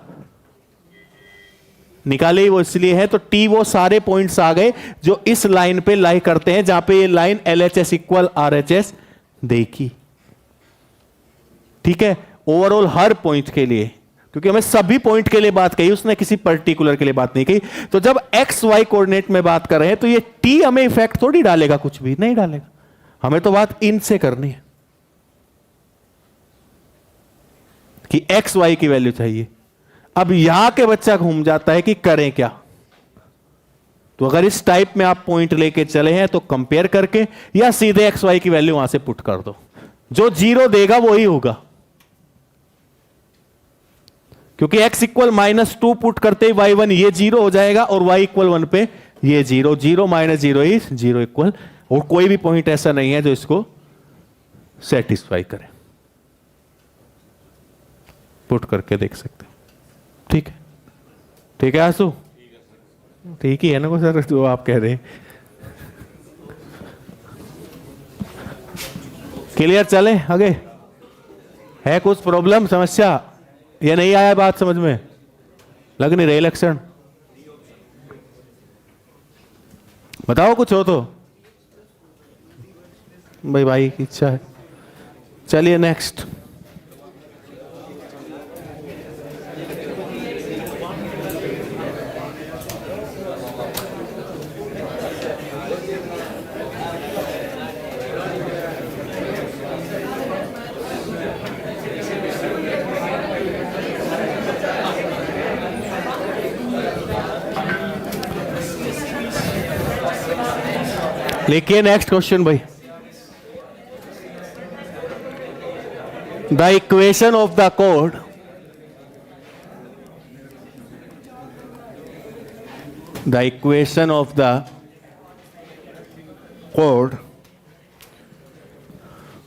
A: निकाले ही वो इसलिए है, तो टी वो सारे पॉइंट्स आ गए जो इस लाइन पे लाई करते हैं, जहां पे ये लाइन LHS = RHS देखी। ठीक है, ओवरऑल हर पॉइंट के लिए, क्योंकि हमें सभी पॉइंट के लिए बात कही, उसने किसी पर्टिकुलर के लिए बात नहीं कही। तो जब एक्स वाई कोऑर्डिनेट में बात कर रहे हैं तो ये टी हमें इफेक्ट थोड़ी डालेगा, कुछ भी नहीं डालेगा। हमें तो बात इनसे करनी है कि एक्स वाई की वैल्यू चाहिए। अब यहां के बच्चा घूम जाता है कि करें क्या। तो अगर इस टाइप में आप पॉइंट लेके चले हैं तो कंपेयर करके या सीधे एक्स वाई की वैल्यू वहां से पुट कर दो, जो 0 देगा वही होगा, क्योंकि x = -2 पुट करते ही y1 ये 0 हो जाएगा और y = 1 पे ये 0, 0 - 0 इज 0 इक्वल। और कोई भी पॉइंट ऐसा नहीं है जो इसको सेटिस्फाई करे, पुट करके देख सकते हैं। ठीक है, ठीक है आंसू, ठीक ही है ना को सर जो आप कह रहे हैं। क्लियर? चले आगे? है कुछ प्रॉब्लम, समस्या? ये नहीं आया बात समझ में? लग नहीं रही लक्षण? बताओ कुछ हो तो। भाई की इच्छा है। चलिए नेक्स्ट। लिखिए नेक्स्ट क्वेश्चन भाई। The equation of the code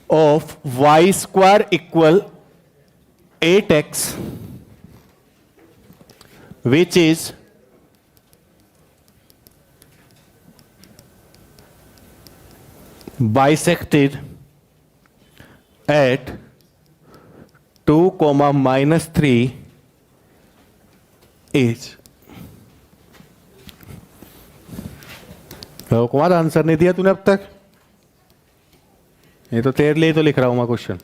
A: of y² = 8x, which is bisected at 2, -3 is। Kumar answer नहीं दिया तूने अब तक, ये तो तेरे लिए तो लिख रहा हूं मैं question.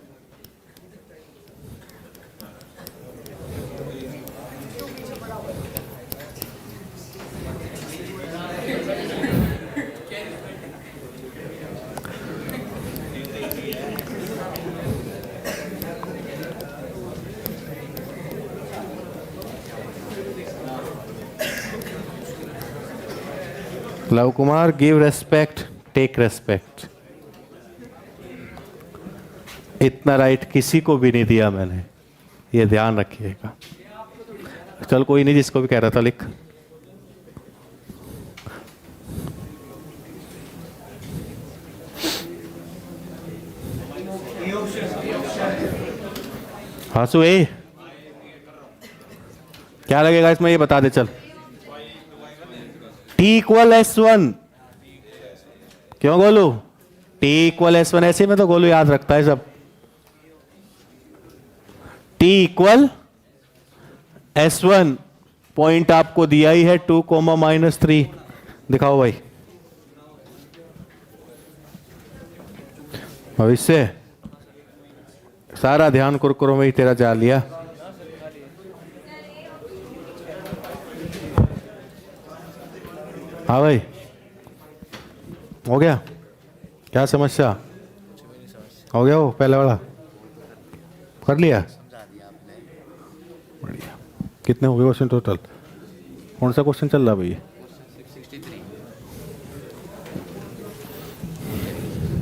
A: Lav Kumar, give respect take respect. इतना राइट किसी को भी नहीं दिया मैंने, ये ध्यान रखिएगा। चल कोई नहीं, जिसको भी कह रहा था लिख।
B: ये ऑप्शन
A: आंसू ए क्या लगेगा इसमें, ये बता दे चल। टी इक्वल S1, क्यों गोलू? टी इक्वल S1, ऐसे में तो गोलू याद रखता है सब। टी इक्वल S1, पॉइंट आपको दिया ही है 2, -3। दिखाओ भाई। भविष्य सारा ध्यान कुरकुरों में ही तेरा जा लिया। हाँ भाई, हो गया? क्या समस्या? हो गया वो पहले वाला कर लिया? बढ़िया। कितने हो गए क्वेश्चन टोटल? कौन सा क्वेश्चन चल रहा भाई?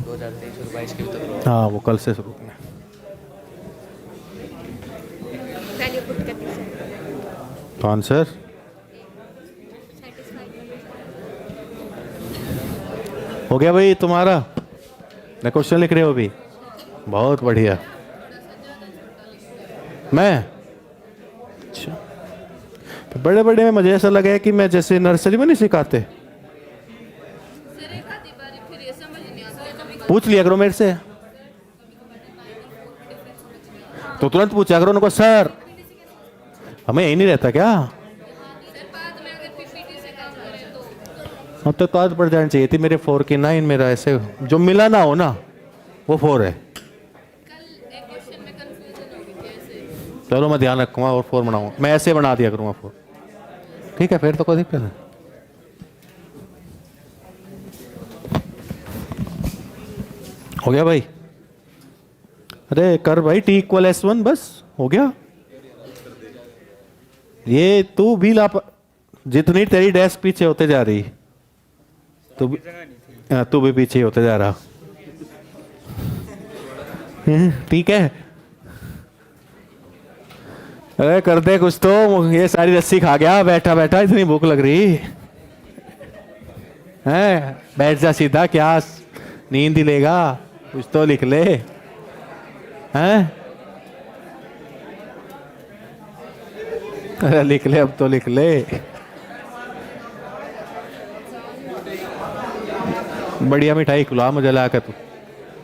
B: 2023 के भी
A: हाँ, वो कल से शुरू में। तो आंसर हो गया भाई तुम्हारा? मैं क्वेश्चन लिख रहे हो अभी? बहुत बढ़िया। मैं अच्छा, तो बड़े बड़े में मुझे ऐसा लगा है कि मैं जैसे नर्सरी में नहीं सिखाते। पूछ लिया करो मेरे से, तो तुरंत पूछा करो उनको, सर हमें यही नहीं रहता क्या? अब तो आदत पड़ जानी चाहिए थी मेरे 4 की 9, मेरा ऐसे जो मिला ना हो ना वो 4 है। चलो मैं ध्यान रखूंगा और 4 बनाऊंगा, मैं ऐसे बना दिया करूंगा 4। ठीक है, फिर तो कोई दिक्कत नहीं। हो गया भाई? अरे कर भाई, टी इक्वल S1, बस हो गया। ये तू भी जितनी तेरी डेस्क पीछे होते जा रही, तू भी पीछे होते जा रहा। ठीक है, अरे कर दे कुछ तो, ये सारी रस्सी खा गया बैठा बैठा, इतनी भूख लग रही है। बैठ जा सीधा, क्या नींद ही लेगा? कुछ तो लिख ले। हैं? अरे लिख ले, अब तो लिख ले। बढ़िया मिठाई खिला मुझे ला के तू,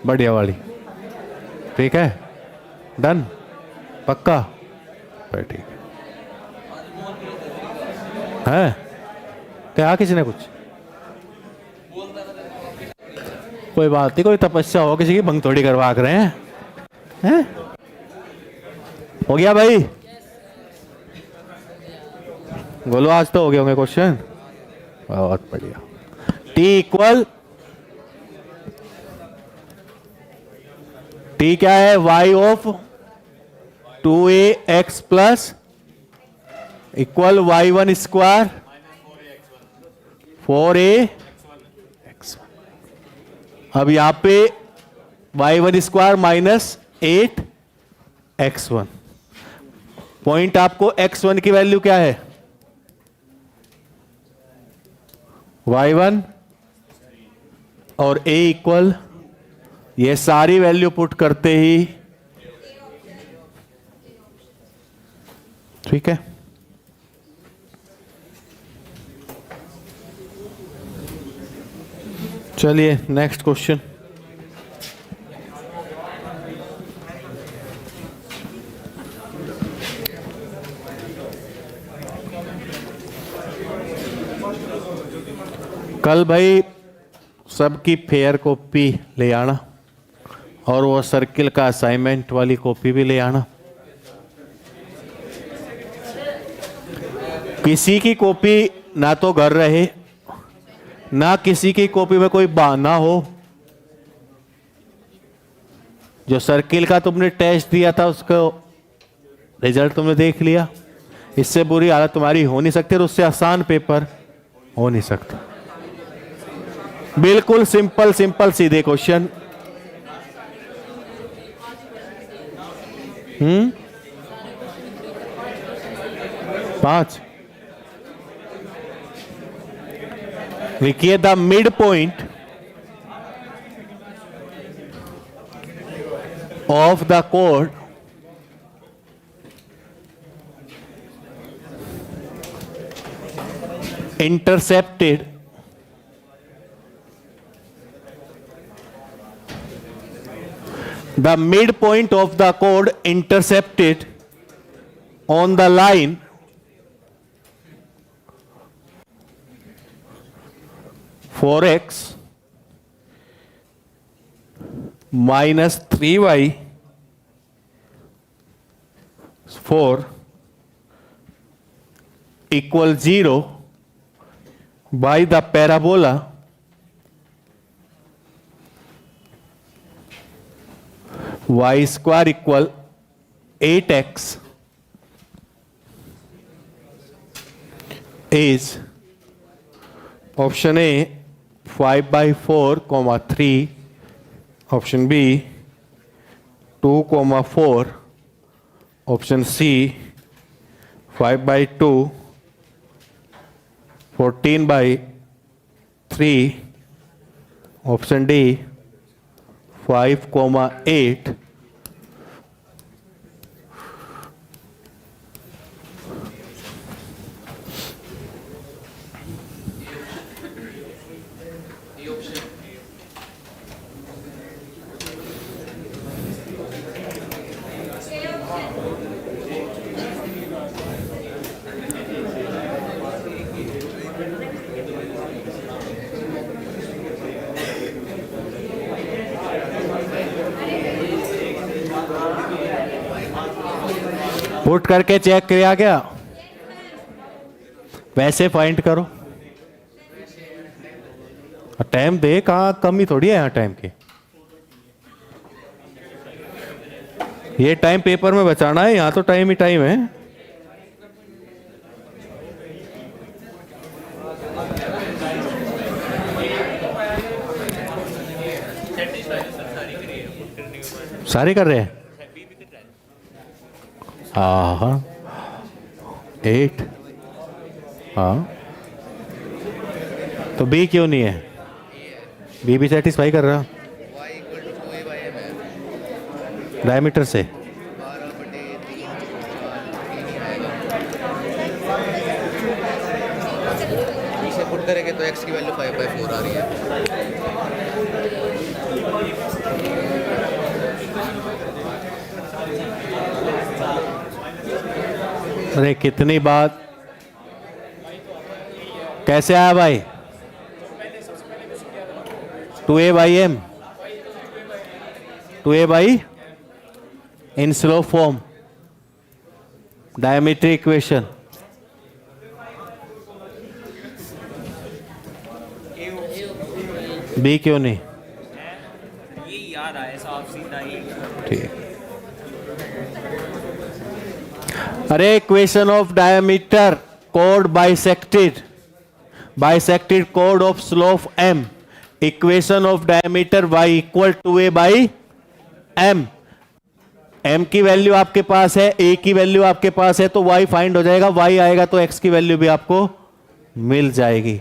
A: बढ़िया वाली। ठीक है, डन, पक्का? ठीक है। क्या किसी ने कुछ? कोई बात नहीं, कोई तपस्या हो किसी की, भंग थोड़ी करवा कर रहे हैं। हो गया भाई? बोलो, आज तो हो गए होंगे क्वेश्चन। बहुत बढ़िया। टी इक्वल, टी क्या है? y of 2ax plus equal y1 square 4ax। अब यहां पे y1 square minus 8x1। Point आपको x1 की वैल्यू क्या है? y1 और a इक्वल, ये सारी वैल्यू पुट करते ही, ठीक है। चलिए नेक्स्ट क्वेश्चन। कल भाई सबकी फेयर कॉपी ले आना, और वो सर्किल का असाइनमेंट वाली कॉपी भी ले आना। किसी की कॉपी ना तो घर रहे, ना किसी की कॉपी में कोई बहाना हो। जो सर्किल का तुमने टेस्ट दिया था उसको रिजल्ट तुमने देख लिया, इससे बुरी हालत तुम्हारी हो नहीं सकती, और उससे आसान पेपर हो नहीं सकता। बिल्कुल सिंपल सिंपल सीधे क्वेश्चन। 5 लिखिए, the mid point of the code intercepted the midpoint of the chord intercepted on the line four x minus 3y 4 equal 0 by the parabola y square equal 8x is option A 5 by 4 comma 3, option B 2 comma 4, option C 5 by 2, 14 by 3, option D 5 comma 8. Put करके check किया क्या? वैसे find करो। Time दे, कहाँ कमी थोड़ी है यहाँ टाइम की। ये टाइम पेपर में बचाना है, यहाँ तो टाइम ही टाइम है। सारे कर रहे हैं। हाँ 8, हाँ तो बी क्यों नहीं है? बी भी सेटिस्फाई कर रहा डायमीटर से।
B: इसे पुट करेंगे तो x की वैल्यू 5/4 आ रही है।
A: अरे कितनी बात, कैसे आया भाई? 2a by m, 2a by in slope form diameter equation. B क्यों नहीं?
C: ये याद आया साफ सीधा ही।
A: ठीक। अरे equation of diameter chord bisected chord of slope m, equation of diameter y equal to a by m। m की वैल्यू आपके पास है, a की वैल्यू आपके पास है, तो y फाइंड हो जाएगा। y आएगा तो x की वैल्यू भी आपको मिल जाएगी।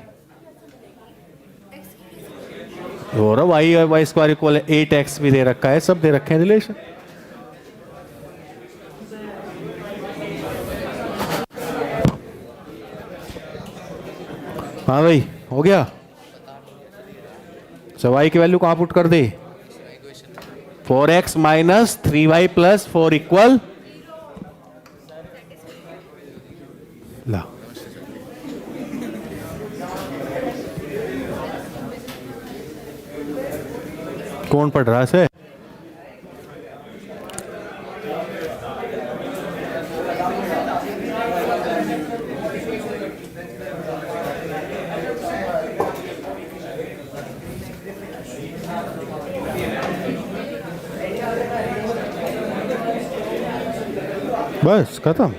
A: हो रहा y स्क्वायर इक्वल 8x भी दे रखा है, सब दे रखे हैं रिलेशन। हाँ भाई हो गया। y की वैल्यू कहां पुट कर दे? 4x minus 3y plus 4 equal ला। कौन पढ़ रहा है? बस खत्म।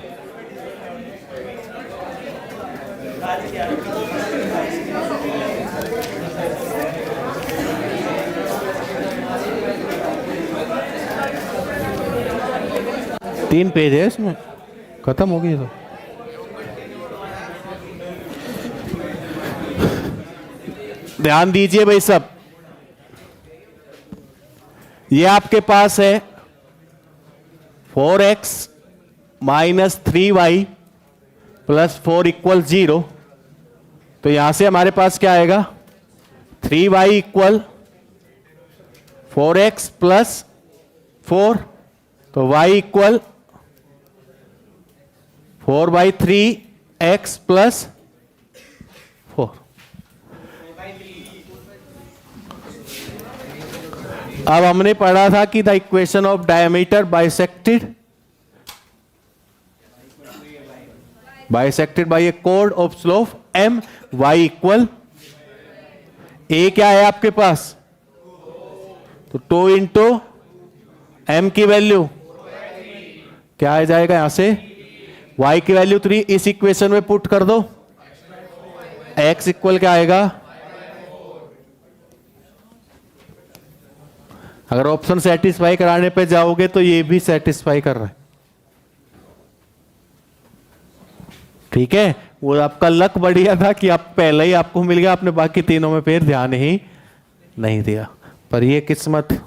A: तीन पेज है इसमें, खत्म हो गई। तो ध्यान दीजिए भाई सब, ये आपके पास है 4x minus 3y plus 4 equal 0। तो यहां से हमारे पास क्या आएगा 3y इक्वल 4x प्लस 4, तो y इक्वल 4/3x प्लस 4। अब हमने पढ़ा था कि the equation of diameter bisected by A code of slope m, y equal a क्या है आपके पास, तो 2 इंटू m की वैल्यू क्या आ जाएगा यहां से y की वैल्यू 3, इस इक्वेशन में पुट कर दो, x इक्वल क्या आएगा, अगर ऑप्शन सेटिस्फाई कराने पे जाओगे तो ये भी सेटिस्फाई कर रहा है। ठीक है, वो आपका लक बढ़िया था कि आप पहले ही आपको मिल गया, आपने बाकी तीनों में फिर ध्यान ही नहीं दिया, पर ये किस्मत।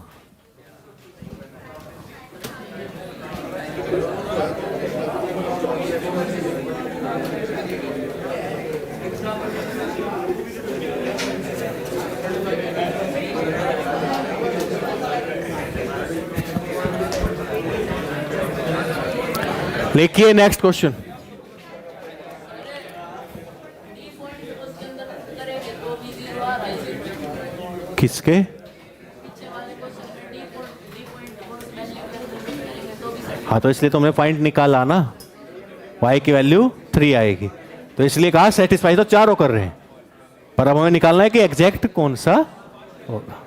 A: लिखिए नेक्स्ट क्वेश्चन। किसके? हाँ, तो इसलिए तुमने पॉइंट निकाला ना, y की वैल्यू 3 आएगी, तो इसलिए कहा सेटिस्फाई तो चारों कर रहे हैं, पर अब हमें निकालना है कि एग्जैक्ट कौन सा होगा।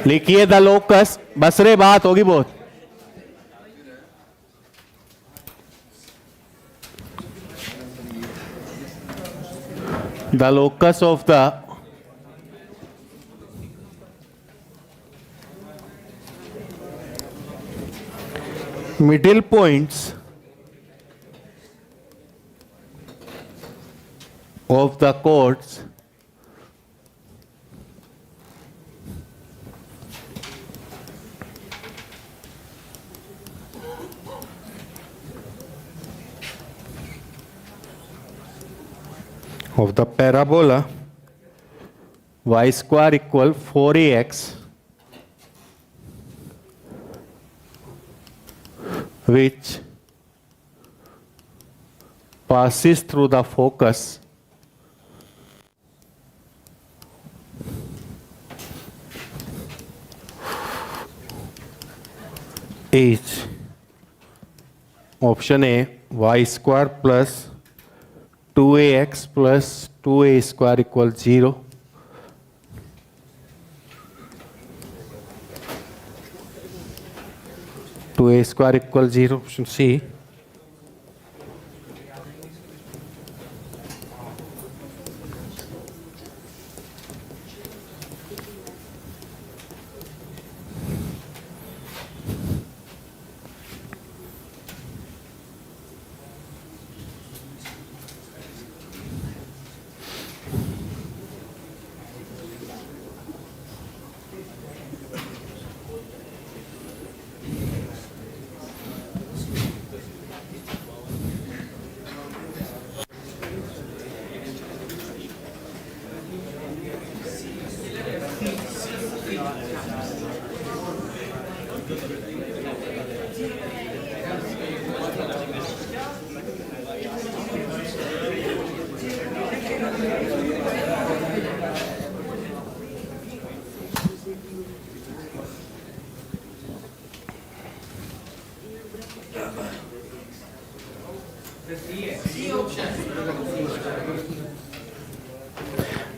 A: लिखिए द लोकस, बस रे बात होगी बहुत। The locus of the middle points of the chords of the parabola y square equal 4ax which passes through the focus is option A y square plus 2ax plus 2a square equal 0, two A square equal 0, option C.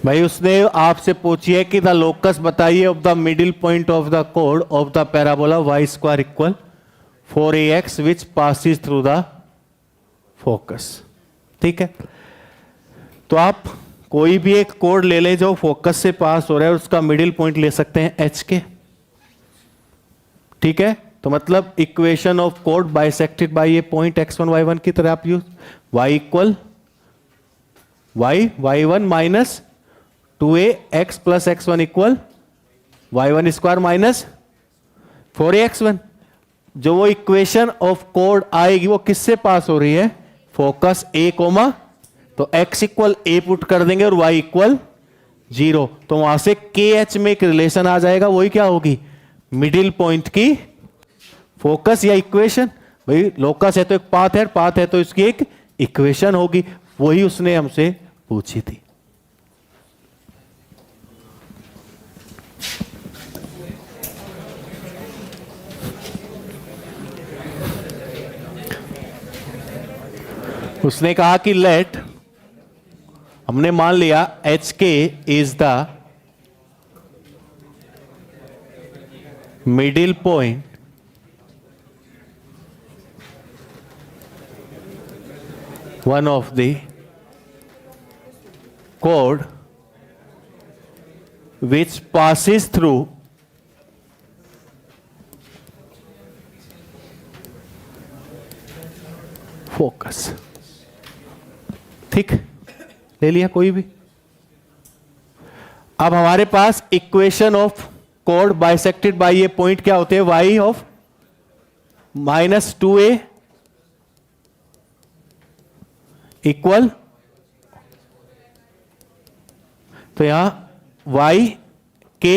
A: भाई उसने आपसे पूछिए कि the locus बताइए of the middle point of the कोड of the parabola Y square equal 4ax which passes through the focus. ठीक है, तो आप कोई भी एक कोड ले ले जो फोकस से पास हो रहा है, उसका मिडिल पॉइंट ले सकते हैं h के। ठीक है, तो मतलब equation of code bisected by ये पॉइंट x1 y1 की तरह आप use y equal y1 minus 2ax plus x1 equal y1 square minus 4ax1। जो वो इक्वेशन ऑफ कोड आएगी वो किससे पास हो रही है, फोकस ए कोमा, तो x इक्वल ए पुट कर देंगे और y इक्वल 0, तो वहां से के एच में एक रिलेशन आ जाएगा, वही क्या होगी, मिडिल पॉइंट की फोकस या इक्वेशन। भाई लोकस है तो एक पाथ है तो इसकी एक इक्वेशन होगी, वही उसने हमसे पूछी थी। उसने कहा कि लेट, हमने मान लिया एच के is the middle point one of the chord which passes through focus। ठीक, ले लिया कोई भी। अब हमारे पास equation of chord bisected by ये पॉइंट क्या होते हैं, y ऑफ -2a इक्वल, तो यहां y के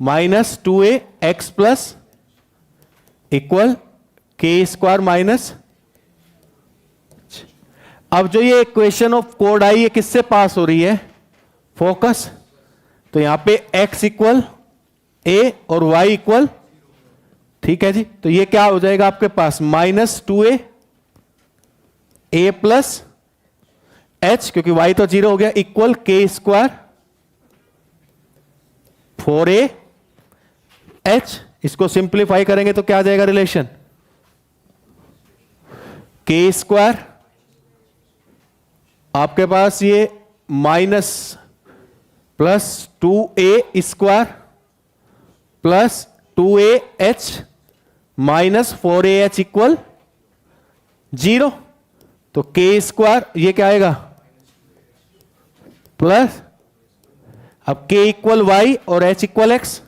A: -2a x प्लस इक्वल के स्क्वायर माइनस। अब जो ये इक्वेशन ऑफ कोड आई, ये किससे पास हो रही है, फोकस, तो यहां पे x इक्वल a और y इक्वल, ठीक है जी, तो ये क्या हो जाएगा आपके पास -2a a प्लस h, क्योंकि y तो 0 हो गया, इक्वल के स्क्वायर 4a h। इसको सिंप्लीफाई करेंगे तो क्या आ जाएगा रिलेशन, के स्क्वायर आपके पास ये minus plus 2a square plus 2ah minus 4ah equal 0, तो के स्क्वायर ये क्या आएगा प्लस, अब के इक्वल वाई और एच इक्वल एक्स,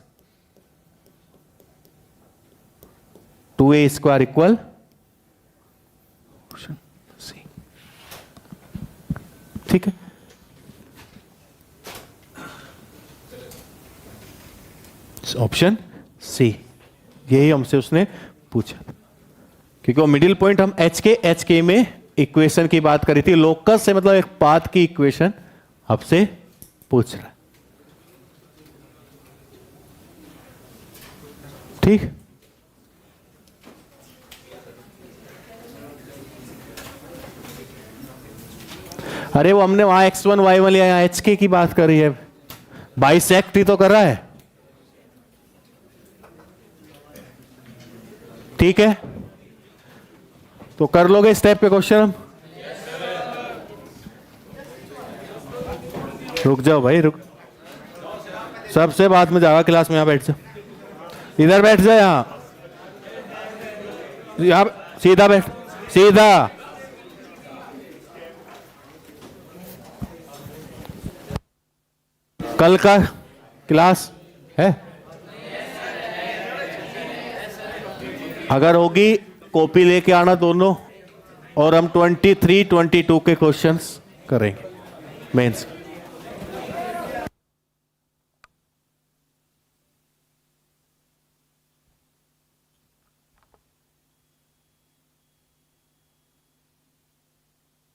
A: 2a स्क्वायर इक्वल सी। ठीक है, ऑप्शन सी, यही हमसे उसने पूछा, क्योंकि वो मिडिल पॉइंट हम एच के में इक्वेशन की बात करी थी, लोकस से मतलब एक पाथ की इक्वेशन आपसे पूछ रहा है। ठीक, अरे वो हमने वहां x1 y1 लिया, यहां hk की बात कर रही है, बाइसेक्ट ही तो कर रहा है। ठीक है, तो कर लोगे इस टाइप के क्वेश्चन हम? रुक जाओ भाई, रुक, सबसे बाद में जाओ, क्लास में, यहां बैठ जाओ, इधर बैठ जाओ, यहां सीधा बैठ, सीधा। कल का क्लास है, अगर होगी कॉपी लेके आना दोनों, और हम 23, 22 के क्वेश्चंस करेंगे मेंस।